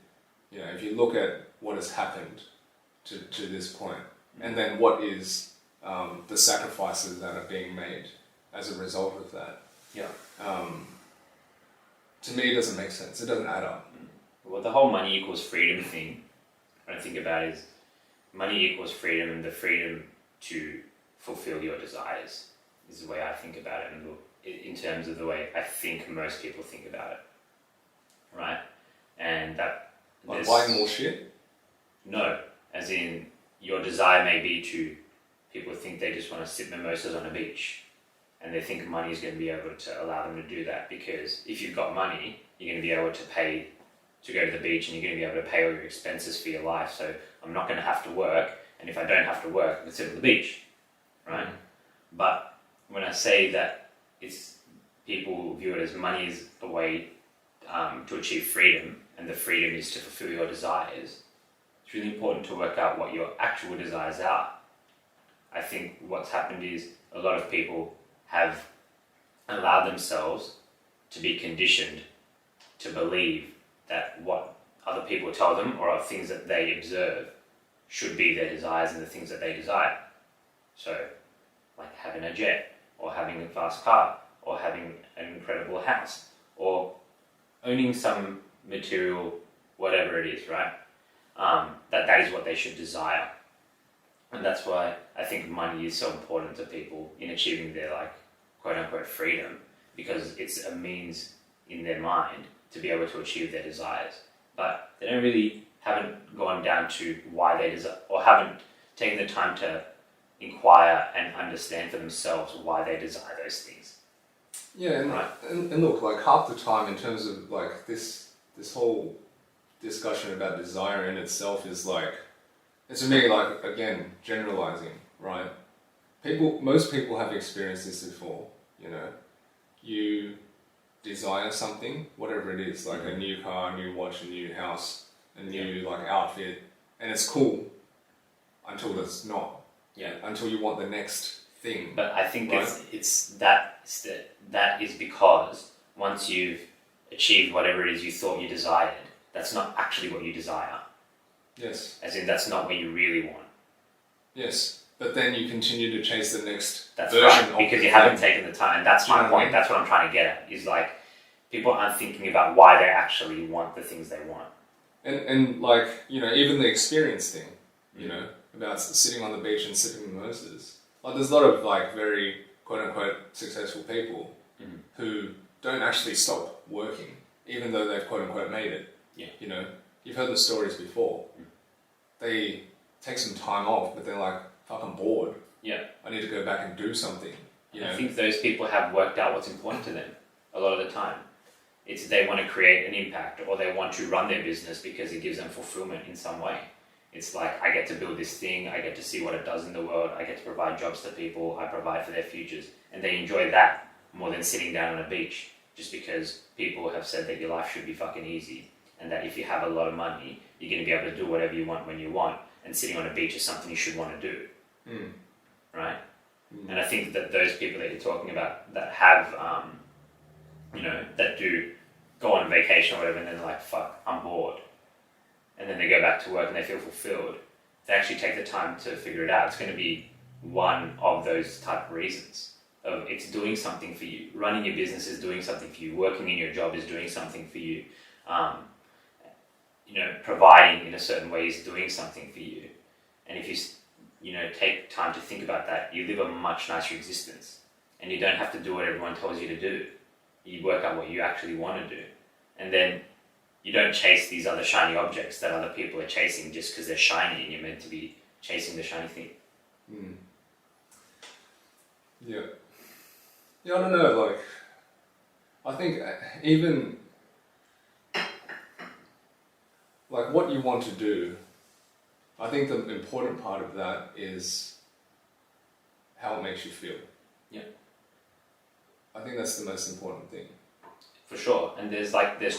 Speaker 1: If you look at what has happened to this point, and then what is the sacrifices that are being made as a result of that.
Speaker 2: Yeah.
Speaker 1: To me, it doesn't make sense. It doesn't add up.
Speaker 2: Well, the whole money equals freedom thing, what I think about is money equals freedom, and the freedom to fulfill your desires is the way I think about it, and in terms of the way I think most people think about it, right? And that...
Speaker 1: buying more shit?
Speaker 2: No, as in your desire may be to... People think they just want to sip mimosas on a beach, and they think money is going to be able to allow them to do that, because if you've got money, you're going to be able to pay to go to the beach, and you're going to be able to pay all your expenses for your life. So I'm not going to have to work, and if I don't have to work, I can sit on the beach, right? Mm-hmm. But when I say that people view it as money is a way to achieve freedom, and the freedom is to fulfill your desires, it's really important to work out what your actual desires are. I think what's happened is a lot of people have allowed themselves to be conditioned to believe that what other people tell them or things that they observe should be their desires and the things that they desire. So, like having a jet, or having a fast car, or having an incredible house, or owning some material, whatever it is, right? That is what they should desire. And that's why I think money is so important to people in achieving their, quote-unquote freedom. because it's a means in their mind to be able to achieve their desires. But they haven't gone down to why they desire, or haven't taken the time to inquire and understand for themselves why they desire those things.
Speaker 1: Yeah, and,
Speaker 2: right?
Speaker 1: and look, like half the time in terms of like this whole discussion about desire in itself is like, it's to me like, again, generalizing, right? Most people have experienced this before, you know. You desire something, whatever it is, like a new car, a new watch, a new house, a new like outfit, and it's cool until it's not.
Speaker 2: Yeah.
Speaker 1: Until you want the next thing.
Speaker 2: But I think
Speaker 1: right?
Speaker 2: that is because once you've achieved whatever it is you thought you desired, that's not actually what you desire.
Speaker 1: Yes.
Speaker 2: As in, that's not what you really want.
Speaker 1: Yes. But then you continue to chase the next
Speaker 2: That's
Speaker 1: version
Speaker 2: right,
Speaker 1: of
Speaker 2: because
Speaker 1: the
Speaker 2: you
Speaker 1: thing.
Speaker 2: haven't taken the time. That's my point. That's what I'm trying to get at. Is like, people aren't thinking about why they actually want the things they want.
Speaker 1: And like, you know, even the experience thing, you know, about sitting on the beach and sipping mimosas. Like, there's a lot of like very quote-unquote successful people who don't actually stop working, even though they've quote-unquote made it.
Speaker 2: Yeah.
Speaker 1: You know, you've heard the stories before. They take some time off, but they're like, fuck, I'm bored.
Speaker 2: Yeah.
Speaker 1: I need to go back and do something. You know?
Speaker 2: I think those people have worked out what's important to them a lot of the time. It's they want to create an impact, or they want to run their business because it gives them fulfillment in some way. It's like, I get to build this thing, I get to see what it does in the world, I get to provide jobs to people, I provide for their futures. And they enjoy that more than sitting down on a beach, just because people have said that your life should be fucking easy, and that if you have a lot of money, you're going to be able to do whatever you want when you want, and sitting on a beach is something you should want to do. Right? And I think that those people that you're talking about that have, you know, that do go on vacation or whatever, and then they're like, fuck, I'm bored. And then they go back to work and they feel fulfilled. They actually take the time to figure it out. It's going to be one of those type of reasons. It's doing something for you. Running your business is doing something for you. Working in your job is doing something for you. You know, providing in a certain way is doing something for you. And if you know, take time to think about that, you live a much nicer existence. And you don't have to do what everyone tells you to do. You work out what you actually want to do. And then you don't chase these other shiny objects that other people are chasing just because they're shiny and you're meant to be chasing the shiny thing.
Speaker 1: Yeah. Yeah, I don't know, like, I think even, like, what you want to do, I think the important part of that is how it makes you feel.
Speaker 2: Yeah.
Speaker 1: I think that's the most important thing.
Speaker 2: For sure. And there's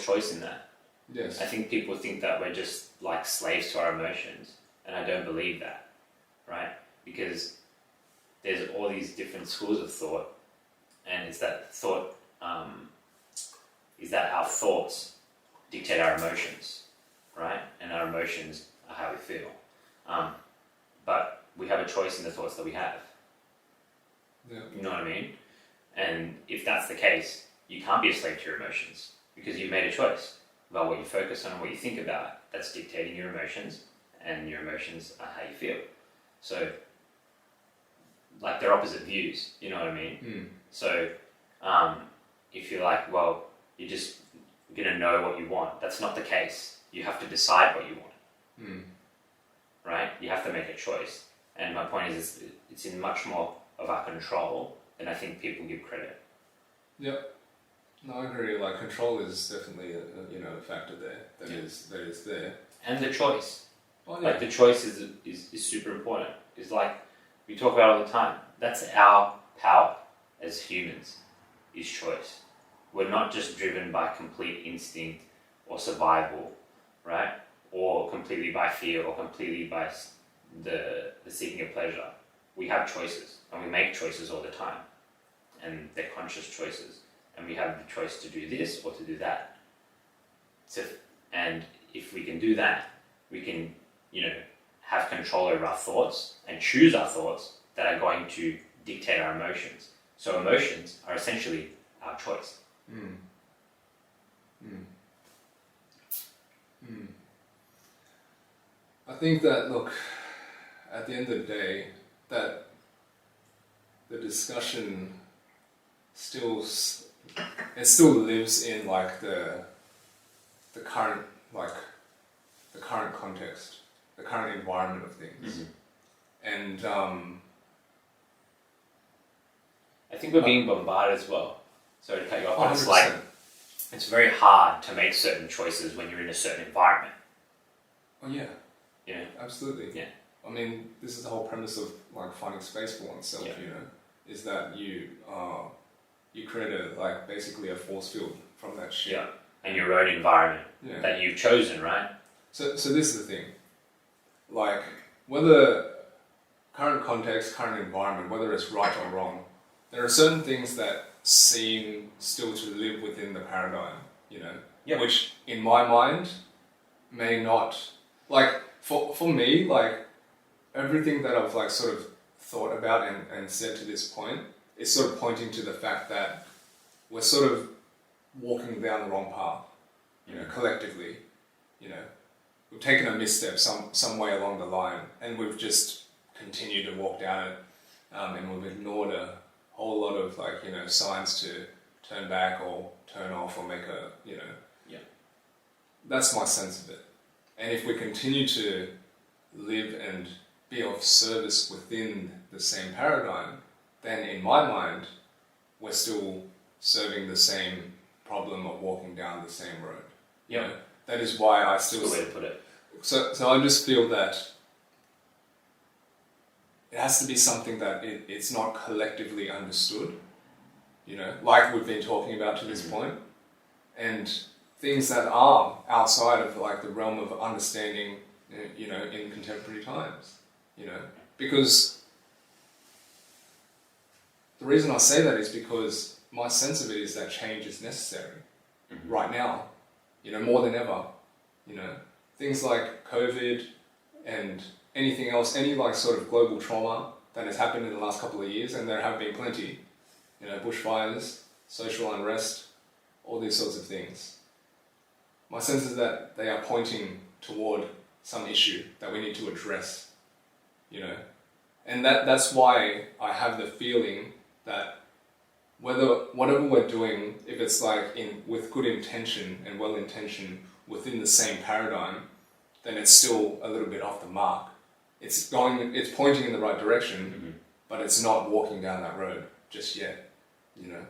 Speaker 2: choice in that.
Speaker 1: Yes.
Speaker 2: I think people think that we're just like slaves to our emotions, and I don't believe that, right? Because there's all these different schools of thought, and it's that thought, is that our thoughts dictate our emotions, right? And our emotions are how we feel. But we have a choice in the thoughts that we have.
Speaker 1: Yeah.
Speaker 2: You know what I mean? And if that's the case, you can't be a slave to your emotions because you've made a choice about what you focus on and what you think about. That's dictating your emotions, and your emotions are how you feel. So, like, they're opposite views, you know what I mean? So, if you're like, well, you're just going to know what you want, that's not the case. You have to decide what you want. Right? You have to make a choice. And my point is, it's in much more of our control than I think people give credit.
Speaker 1: Yep. No, I agree. Like, control is definitely a factor there that is there.
Speaker 2: And the choice.
Speaker 1: Oh, yeah.
Speaker 2: Like, the choice is super important. It's like we talk about all the time. That's our power as humans, is choice. We're not just driven by complete instinct or survival, right? Or completely by fear, or completely by the seeking of pleasure. We have choices, and we make choices all the time, and they're conscious choices, and we have the choice to do this or to do that. And if we can do that, we can, have control over our thoughts and choose our thoughts that are going to dictate our emotions. So emotions are essentially our choice.
Speaker 1: I think that, look, at the end of the day, that the discussion still it still lives in like the current the current context, the current environment of things. And
Speaker 2: I think we're being bombarded as well. Sorry to cut you off, but it's
Speaker 1: 100%.
Speaker 2: like it's very hard to make certain choices when you're in a certain environment.
Speaker 1: Oh yeah,
Speaker 2: You know?
Speaker 1: absolutely.
Speaker 2: Yeah.
Speaker 1: I mean, this is the whole premise of like finding space for oneself.
Speaker 2: Yeah.
Speaker 1: You know, is that you create basically a force field from that shit.
Speaker 2: Yeah. And your own environment that you've chosen, right?
Speaker 1: So this is the thing. Like, whether current context, current environment, whether it's right or wrong, there are certain things that seem still to live within the paradigm, you know, which in my mind may not, like, for me, like, everything that I've like sort of thought about and said to this point is sort of pointing to the fact that we're sort of walking down the wrong path, you know, collectively, you know. We've taken a misstep some way along the line, and we've just continued to walk down it, and we've ignored a whole lot of like, you know, signs to turn back or turn off or make a, you know.
Speaker 2: Yeah.
Speaker 1: That's my sense of it. And if we continue to live and be of service within the same paradigm, then in my mind, we're still serving the same problem of walking down the same road.
Speaker 2: Yeah.
Speaker 1: You know? That is why I still...
Speaker 2: That's a good way to put it.
Speaker 1: So I just feel that it has to be something that it's not collectively understood, you know, like we've been talking about to this point, and things that are outside of like the realm of understanding, you know, in contemporary times, you know, because the reason I say that is because my sense of it is that change is necessary right now, you know, more than ever, you know. Things like COVID and anything else, any like sort of global trauma that has happened in the last couple of years, and there have been plenty, you know, bushfires, social unrest, all these sorts of things. My sense is that they are pointing toward some issue that we need to address, you know. And that's why I have the feeling that whatever we're doing, if it's like with good intention and well intention within the same paradigm, then it's still a little bit off the mark. It's pointing in the right direction, but it's not walking down that road just yet, you know.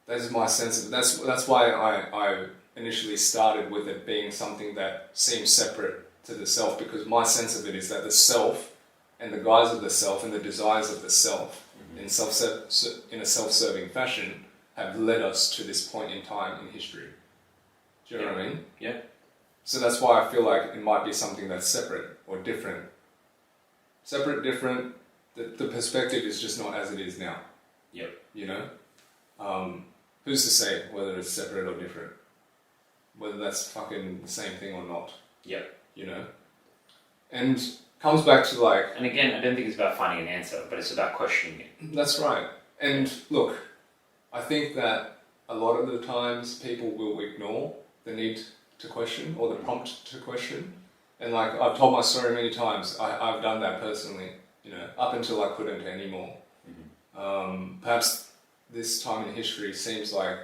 Speaker 1: That is my sense of it. That's why I initially started with it being something that seems separate to the self, because my sense of it is that the self and the guise of the self and the desires of the self in a self-serving fashion have led us to this point in time in history. Do you know what I mean?
Speaker 2: Yeah.
Speaker 1: So that's why I feel like it might be something that's separate or different. Separate, different, the perspective is just not as it is now.
Speaker 2: Yep.
Speaker 1: You know? Who's to say whether it's separate or different? Whether that's fucking the same thing or not.
Speaker 2: Yep.
Speaker 1: You know? And comes back to like...
Speaker 2: And again, I don't think it's about finding an answer, but it's about questioning it.
Speaker 1: That's right. And look, I think that a lot of the times people will ignore the need to question or the prompt to question. And like I've told my story many times, I've done that personally, you know, up until I couldn't anymore. Perhaps this time in history seems like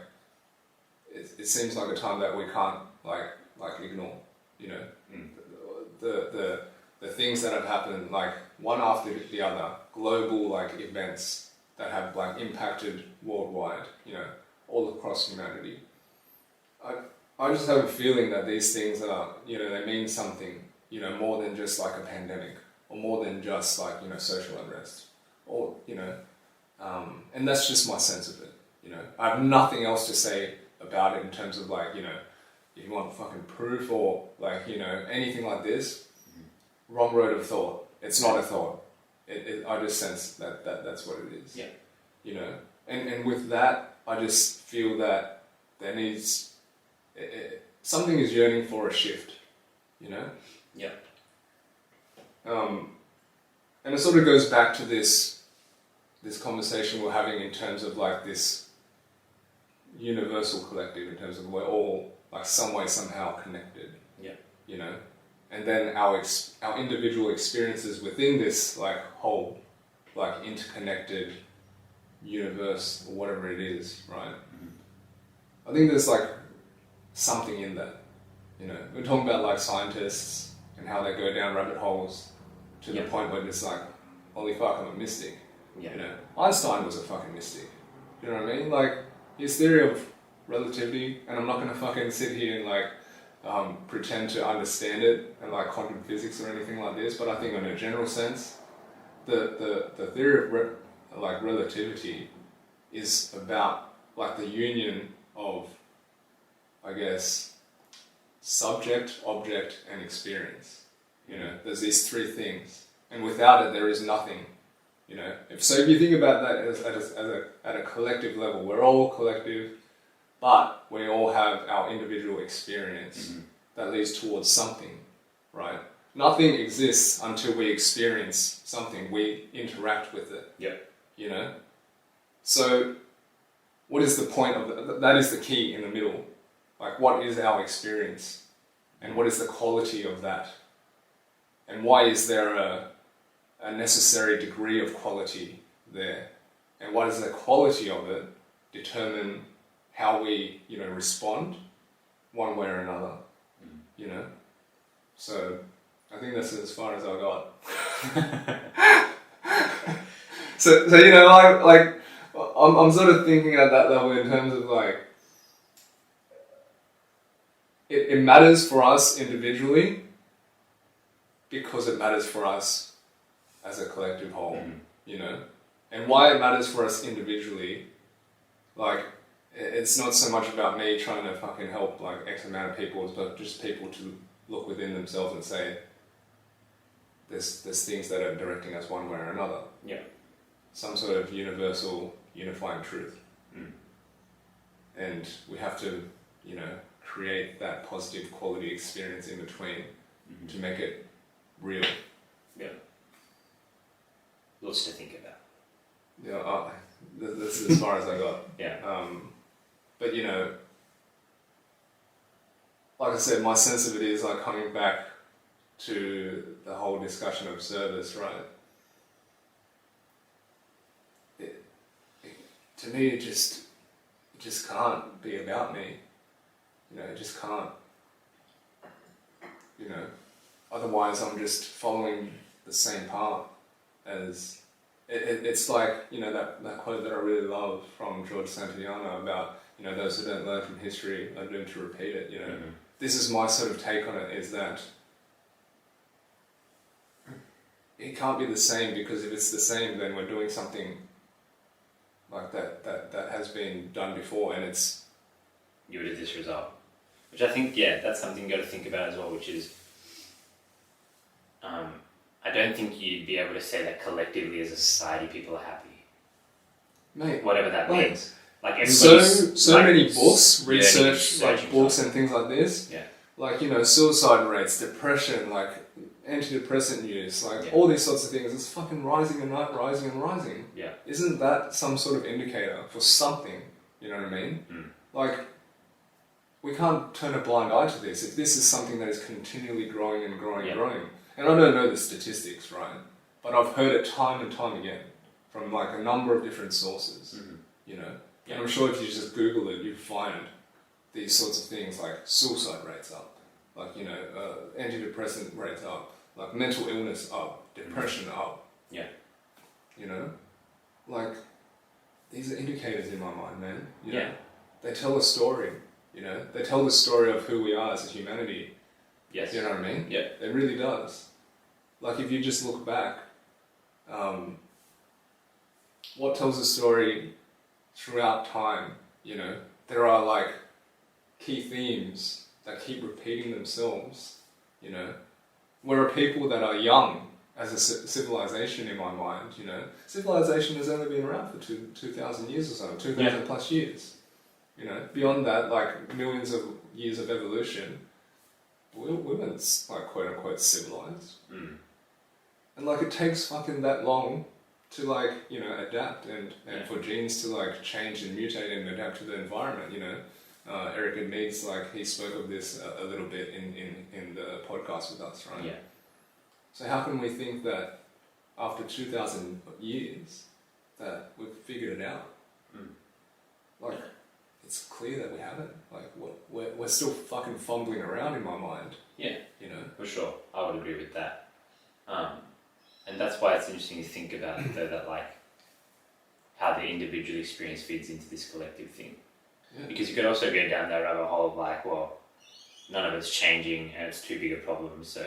Speaker 1: it seems like a time that we can't like ignore, you know. The things that have happened, like one after the other, global like events that have like impacted worldwide, you know, all across humanity. I just have a feeling that these things are, you know, they mean something, you know, more than just like a pandemic or more than just like, you know, social unrest or, you know, and that's just my sense of it, you know. I have nothing else to say about it in terms of like, you know, if you want fucking proof or like, you know, anything like this, wrong road of thought. It's not a thought. I just sense that's what it is.
Speaker 2: Yeah.
Speaker 1: You know, and with that, I just feel that there needs something is yearning for a shift. You know.
Speaker 2: Yeah.
Speaker 1: And it sort of goes back to this conversation we're having in terms of like this universal collective, in terms of we're all like some way somehow connected.
Speaker 2: Yeah.
Speaker 1: You know. And then our individual experiences within this like whole, like interconnected universe or whatever it is, right? I think there's like something in that. You know, we're talking about like scientists and how they go down rabbit holes to the point where it's like, holy fuck, I'm a mystic.
Speaker 2: Yeah.
Speaker 1: You know, Einstein was a fucking mystic. You know what I mean? Like his theory of relativity, and I'm not gonna fucking sit here and like pretend to understand it and like quantum physics or anything like this, but I think in a general sense, the theory of relativity is about like the union of, I guess, subject, object, and experience. You know, there's these three things, and without it, there is nothing. You know, if you think about that at a collective level, we're all collective, but we all have our individual experience that leads towards something, right? Nothing exists until we experience something. We interact with it.
Speaker 2: Yeah.
Speaker 1: You know, so what is the point of that? That is the key in the middle. Like, what is our experience, and what is the quality of that, and why is there a necessary degree of quality there, and what does the quality of it determine how we, you know, respond one way or another, you know? So I think that's as far as I got. so you know, like I'm sort of thinking at that level in terms of like, it matters for us individually because it matters for us as a collective whole, you know? And why it matters for us individually, like, it's not so much about me trying to fucking help like X amount of people, but just people to look within themselves and say, there's things that are directing us one way or another.
Speaker 2: Yeah. Some
Speaker 1: sort of universal, unifying truth. And we have to, you know, create that positive quality experience in between to make it real.
Speaker 2: Yeah. Lots to think about.
Speaker 1: Yeah, that's as far as I got.
Speaker 2: Yeah.
Speaker 1: But you know, like I said, my sense of it is like coming back to the whole discussion of service, right? To me, it just can't be about me. You know, it just can't. You know, otherwise I'm just following the same path as. It's like, you know, that quote that I really love from George Santayana about, you know, those who don't learn from history are doomed to repeat it, you know. This is my sort of take on it, is that it can't be the same, because if it's the same, then we're doing something like that has been done before, and it's...
Speaker 2: You would have this result. Which I think, yeah, that's something you got to think about as well, which is... I don't think you'd be able to say that collectively as a society people are happy.
Speaker 1: Mate,
Speaker 2: whatever that means. Like
Speaker 1: everybody's
Speaker 2: like,
Speaker 1: many books, research, like books
Speaker 2: something.
Speaker 1: and things like this.
Speaker 2: Yeah.
Speaker 1: Like, you know, suicide rates, depression, like antidepressant use, like all these sorts of things. It's fucking rising and rising and rising.
Speaker 2: Yeah.
Speaker 1: Isn't that some sort of indicator for something? You know what I mean? Like, we can't turn a blind eye to this. If this is something that is continually growing and growing and growing. And I don't know the statistics, right? But I've heard it time and time again from like a number of different sources, you know? And I'm sure if you just Google it, you find these sorts of things like suicide rates up, like, you know, antidepressant rates up, like mental illness up, depression up.
Speaker 2: Yeah.
Speaker 1: You know? Like, these are indicators in my mind, man. You know?
Speaker 2: Yeah.
Speaker 1: They tell a story, you know? They tell the story of who we are as a humanity.
Speaker 2: Yes.
Speaker 1: You know what I mean?
Speaker 2: Yeah.
Speaker 1: It really does. Like, if you just look back, what tells a story throughout time, you know? There are, like, key themes that keep repeating themselves, you know? We're a people that are young as a civilization in my mind, you know? Civilization has only been around for 2,000 years or so, 2,000 plus years. You know, beyond that, like, millions of years of evolution, we weren't, like, quote-unquote civilized. And, like, it takes fucking that long to, like, you know, adapt and for genes to, like, change and mutate and adapt to the environment, you know. Eric and Meads, like, he spoke of this a little bit in the podcast with us, right?
Speaker 2: Yeah.
Speaker 1: So how can we think that after 2,000 years, that we've figured it out. Like, it's clear that we haven't. Like, we're still fucking fumbling around in my mind.
Speaker 2: Yeah.
Speaker 1: You know?
Speaker 2: For sure. I would agree with that. And that's why it's interesting to think about though, that like how the individual experience feeds into this collective thing.
Speaker 1: Yeah.
Speaker 2: Because you could also go down that rabbit hole of like, well, none of it's changing and it's too big a problem, so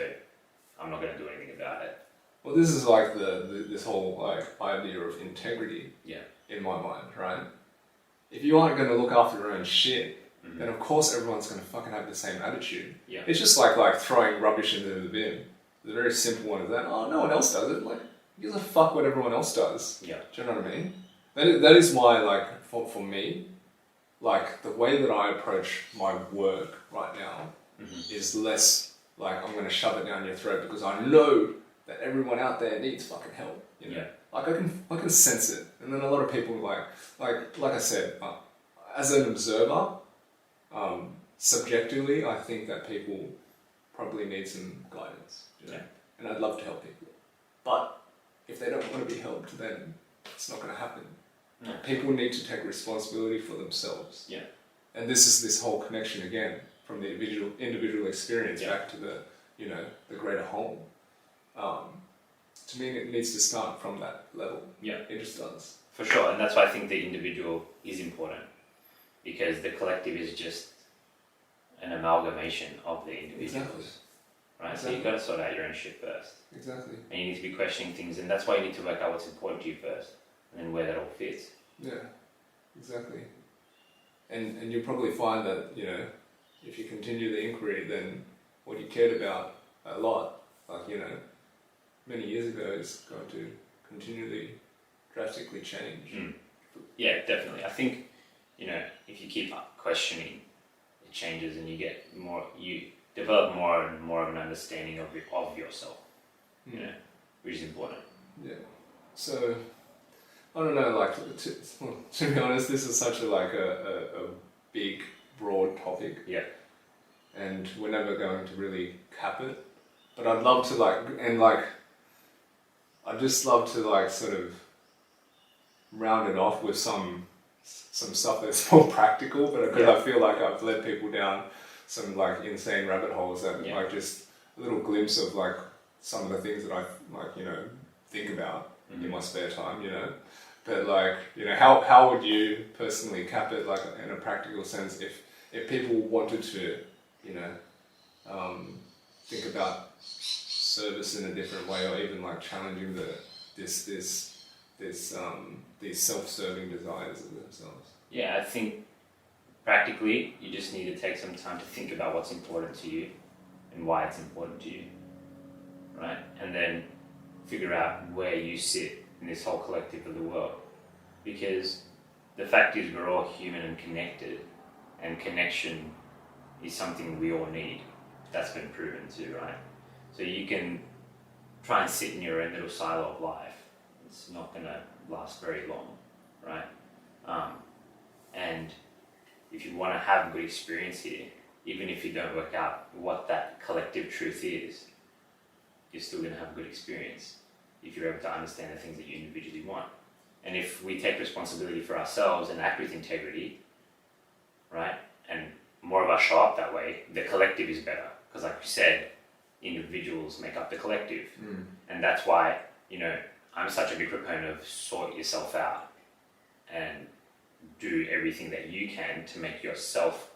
Speaker 2: I'm not going to do anything about it.
Speaker 1: Well, this is like this whole like idea of integrity.
Speaker 2: Yeah.
Speaker 1: In my mind, right? If you aren't going to look after your own shit, then of course everyone's going to fucking have the same attitude.
Speaker 2: Yeah.
Speaker 1: It's just like throwing rubbish into the bin. The very simple one is that, oh, no one else does it. Like, who gives a fuck what everyone else does?
Speaker 2: Yeah.
Speaker 1: Do you know what I mean? That is why, like, for me, like, the way that I approach my work right now is less like I'm going to shove it down your throat because I know that everyone out there needs fucking help. You know?
Speaker 2: Yeah.
Speaker 1: Like, I can sense it. And then a lot of people, like I said, as an observer, subjectively, I think that people probably need some guidance. You know?
Speaker 2: Yeah.
Speaker 1: And I'd love to help people. But if they don't want to be helped, then it's not going to happen.
Speaker 2: No.
Speaker 1: People need to take responsibility for themselves.
Speaker 2: Yeah.
Speaker 1: And this is this whole connection again from the individual experience back to the, you know, the greater whole. To me, it needs to start from that level. Yeah. It just does.
Speaker 2: For sure, and that's why I think the individual is important, because the collective is just an amalgamation of the individuals.
Speaker 1: Exactly.
Speaker 2: Right?
Speaker 1: Exactly.
Speaker 2: So you've got to sort out your own shit first.
Speaker 1: Exactly.
Speaker 2: And you need to be questioning things, and that's why you need to work out what's important to you first, and then where that all fits.
Speaker 1: Yeah, exactly. And you'll probably find that, you know, if you continue the inquiry, then what you cared about a lot, like, you know, many years ago is going to continually, drastically change.
Speaker 2: Yeah, definitely. I think, you know, if you keep questioning, it changes and you develop more and more of an understanding of yourself, you know, which is important.
Speaker 1: Yeah. So, I don't know, like, to be honest, this is such a big, broad topic.
Speaker 2: Yeah.
Speaker 1: And we're never going to really cap it. But I'd love to, I'd just love to, sort of round it off with some stuff that's more practical, but because I feel like I've led people down some, insane rabbit holes that, just a little glimpse of, some of the things that I, think about in my spare time, you know. But, how would you personally cap it, in a practical sense, if people wanted to, think about service in a different way, or even challenging these self-serving desires of themselves?
Speaker 2: Yeah, I think practically you just need to take some time to think about what's important to you and why it's important to you, right? And then figure out where you sit in this whole collective of the world, because the fact is we're all human and connected, and connection is something we all need. That's been proven too, right? So you can try and sit in your own little silo of life. It's not going to last very long, right? And if you want to have a good experience here, even if you don't work out what that collective truth is, you're still going to have a good experience if you're able to understand the things that you individually want. And if we take responsibility for ourselves and act with integrity, right, and more of us show up that way, the collective is better. Because like you said, individuals make up the collective. And that's why, I'm such a big proponent of sort yourself out and do everything that you can to make yourself,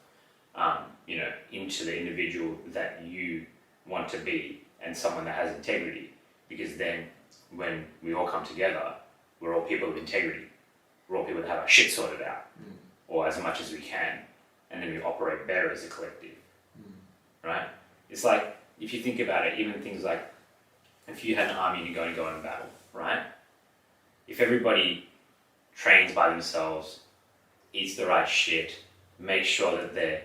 Speaker 2: into the individual that you want to be, and someone that has integrity. Because then when we all come together, we're all people of integrity. We're all people that have our shit sorted out, or as much as we can, and then we operate better as a collective, right? It's like, if you think about it, even things like, if you had an army and you're going to go in battle, right? If everybody trains by themselves, eats the right shit, makes sure that they're,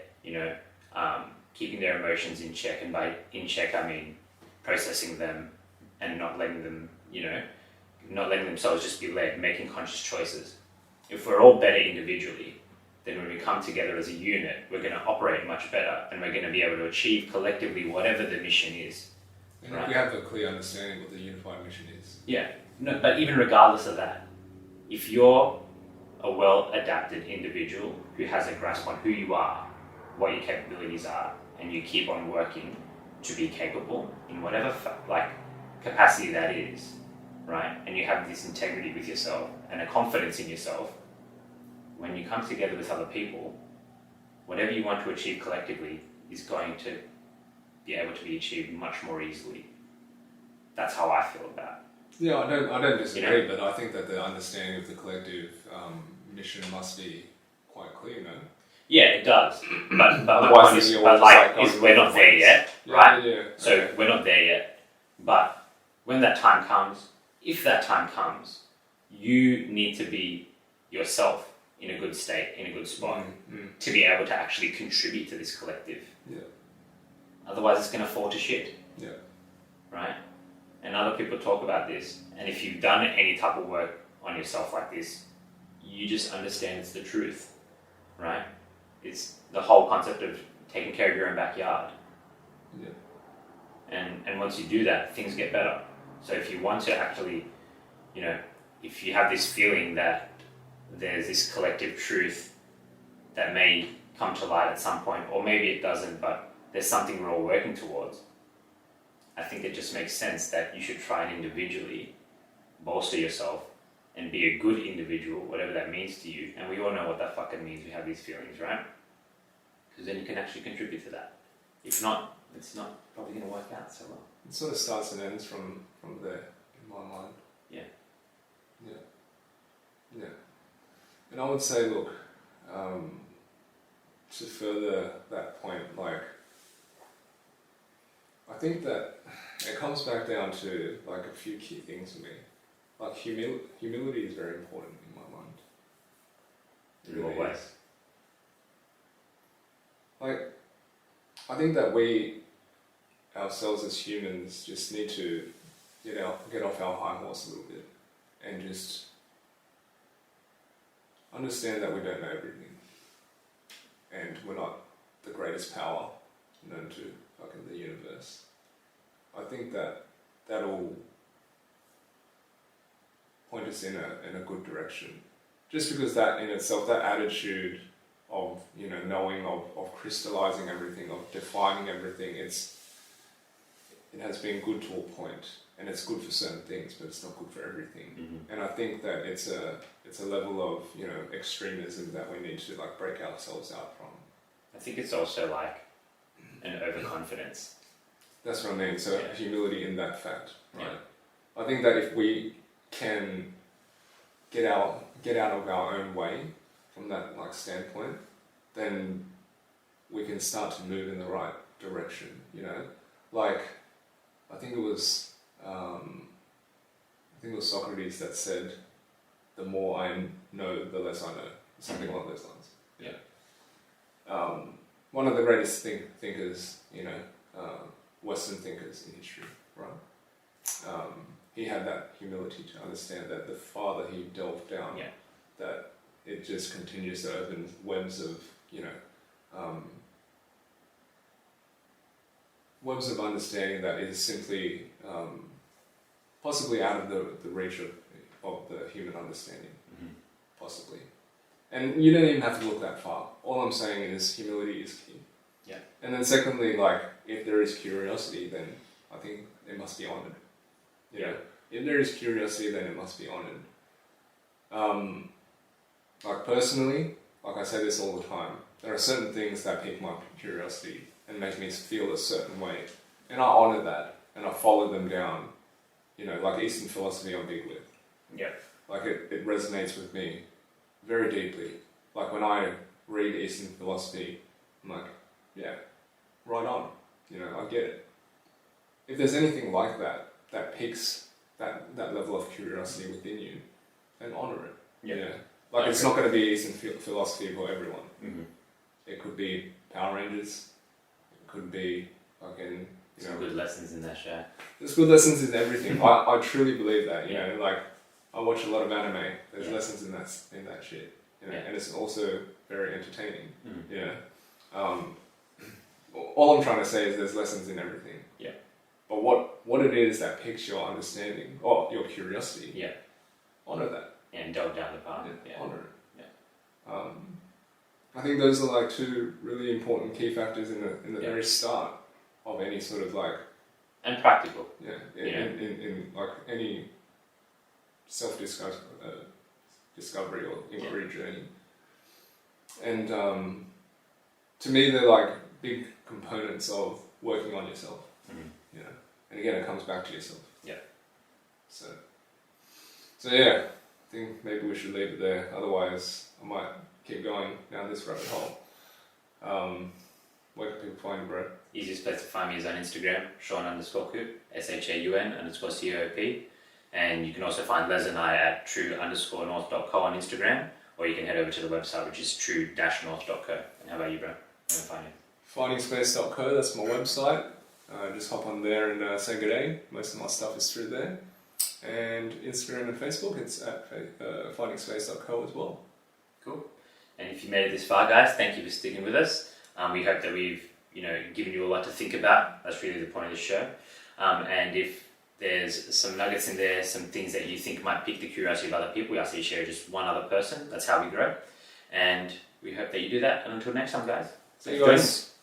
Speaker 2: keeping their emotions in check, and by in check I mean processing them and not letting them, not letting themselves just be led, making conscious choices. If we're all better individually, then when we come together as a unit, we're going to operate much better, and we're going to be able to achieve collectively whatever the mission is.
Speaker 1: And if we have a clear understanding what the unified mission is.
Speaker 2: Yeah, no, but even regardless of that, if you're a well-adapted individual who has a grasp on who you are, what your capabilities are, and you keep on working to be capable in whatever capacity that is, right? And you have this integrity with yourself and a confidence in yourself, when you come together with other people, whatever you want to achieve collectively is going to be able to be achieved much more easily. That's how I feel about it.
Speaker 1: Yeah, I don't disagree, but I think that the understanding of the collective mission must be quite clear, no?
Speaker 2: Yeah, it does. But my
Speaker 1: Otherwise,
Speaker 2: point is,
Speaker 1: you're
Speaker 2: but
Speaker 1: just
Speaker 2: like,
Speaker 1: like,
Speaker 2: is we're not there yet, right?
Speaker 1: Yeah.
Speaker 2: So we're not there yet. But when that time comes, if that time comes, you need to be yourself in a good state, in a good spot, to be able to actually contribute to this collective.
Speaker 1: Yeah.
Speaker 2: Otherwise, it's going to fall to shit.
Speaker 1: Yeah.
Speaker 2: Right? And other people talk about this. And if you've done any type of work on yourself like this, you just understand it's the truth. Right? It's the whole concept of taking care of your own backyard.
Speaker 1: Yeah.
Speaker 2: And once you do that, things get better. So if you want to actually, if you have this feeling that there's this collective truth that may come to light at some point, or maybe it doesn't, but there's something we're all working towards, I think it just makes sense that you should try and individually bolster yourself and be a good individual, whatever that means to you. And we all know what that fucking means. We have these feelings, right? Because then you can actually contribute to that. If not, it's not probably going to work out so well.
Speaker 1: It sort of starts and ends from there, in my mind.
Speaker 2: Yeah.
Speaker 1: And I would say, look, to further that point, like, I think that it comes back down to like a few key things for me. Like humility is very important in my mind.
Speaker 2: In what ways?
Speaker 1: Like, I think that we ourselves as humans just need to get off our high horse a little bit and just understand that we don't know everything, and we're not the greatest power known to fucking the universe. I think that that'll point us in a good direction. Just because that in itself, that attitude of knowing, of crystallizing everything, of defining everything, it has been good to a point, and it's good for certain things, but it's not good for everything.
Speaker 2: Mm-hmm.
Speaker 1: And I think that it's a level of extremism that we need to like break ourselves out from.
Speaker 2: I think it's also like an overconfidence.
Speaker 1: That's what I mean. So humility in that fact, right?
Speaker 2: Yeah.
Speaker 1: I think that if we can get out of our own way from that like standpoint, then we can start to move in the right direction. Like I think it was Socrates that said, "The more I know, the less I know." Something along those lines.
Speaker 2: Yeah.
Speaker 1: One of the greatest thinkers, Western thinkers in history, right? He had that humility to understand that the farther he delved down, that it just continues to open webs of, webs of understanding that is simply possibly out of the reach of the human understanding, possibly. And you don't even have to look that far. All I'm saying is humility is key.
Speaker 2: Yeah.
Speaker 1: And then secondly, like, if there is curiosity, then I think it must be honoured. If there is curiosity, then it must be honoured. Like personally, like I say this all the time, there are certain things that pique my curiosity and make me feel a certain way. And I honour that, and I follow them down. Like Eastern philosophy I'm big with.
Speaker 2: Yeah.
Speaker 1: Like it resonates with me very deeply. Like when I read Eastern philosophy, I'm like, yeah, right on. I get it. If there's anything like that piques that level of curiosity within you, then honour it.
Speaker 2: Yeah.
Speaker 1: Like it's not going to be Eastern philosophy for everyone.
Speaker 2: Mm-hmm.
Speaker 1: It could be Power Rangers. It could be fucking.
Speaker 2: Some good lessons in that show.
Speaker 1: There's good lessons in everything. I truly believe that. Like I watch a lot of anime. There's lessons in that shit. And it's also very entertaining. All I'm trying to say is there's lessons in everything.
Speaker 2: Yeah.
Speaker 1: But what it is that piques your understanding or your curiosity, honour that.
Speaker 2: and delve down the path.
Speaker 1: Honor it. I think those are like two really important key factors in the very start of any sort of like,
Speaker 2: and practical.
Speaker 1: In like any discovery or inquiry journey. And to me, they're like big components of working on yourself. You know, and again, it comes back to yourself.
Speaker 2: Yeah.
Speaker 1: So yeah, I think maybe we should leave it there. Otherwise, I might keep going down this rabbit hole. Where can people find you, bro?
Speaker 2: Easiest place to find me is on Instagram, Shaun_Coop, SHAUN_COOP. And you can also find Les and I at true_north.co on Instagram, or you can head over to the website, which is true-north.co. And how about you, bro? Where can I find you?
Speaker 1: Findingspace.co, that's my website. Just hop on there and say good day. Most of my stuff is through there. And Instagram and Facebook, it's at findingspace.co as well.
Speaker 2: Cool. And if you made it this far, guys, thank you for sticking with us. We hope that we've given you a lot to think about. That's really the point of the show. And if there's some nuggets in there, some things that you think might pique the curiosity of other people, we ask that you share just one other person. That's how we grow. And we hope that you do that. And until next time, guys.
Speaker 1: See you guys.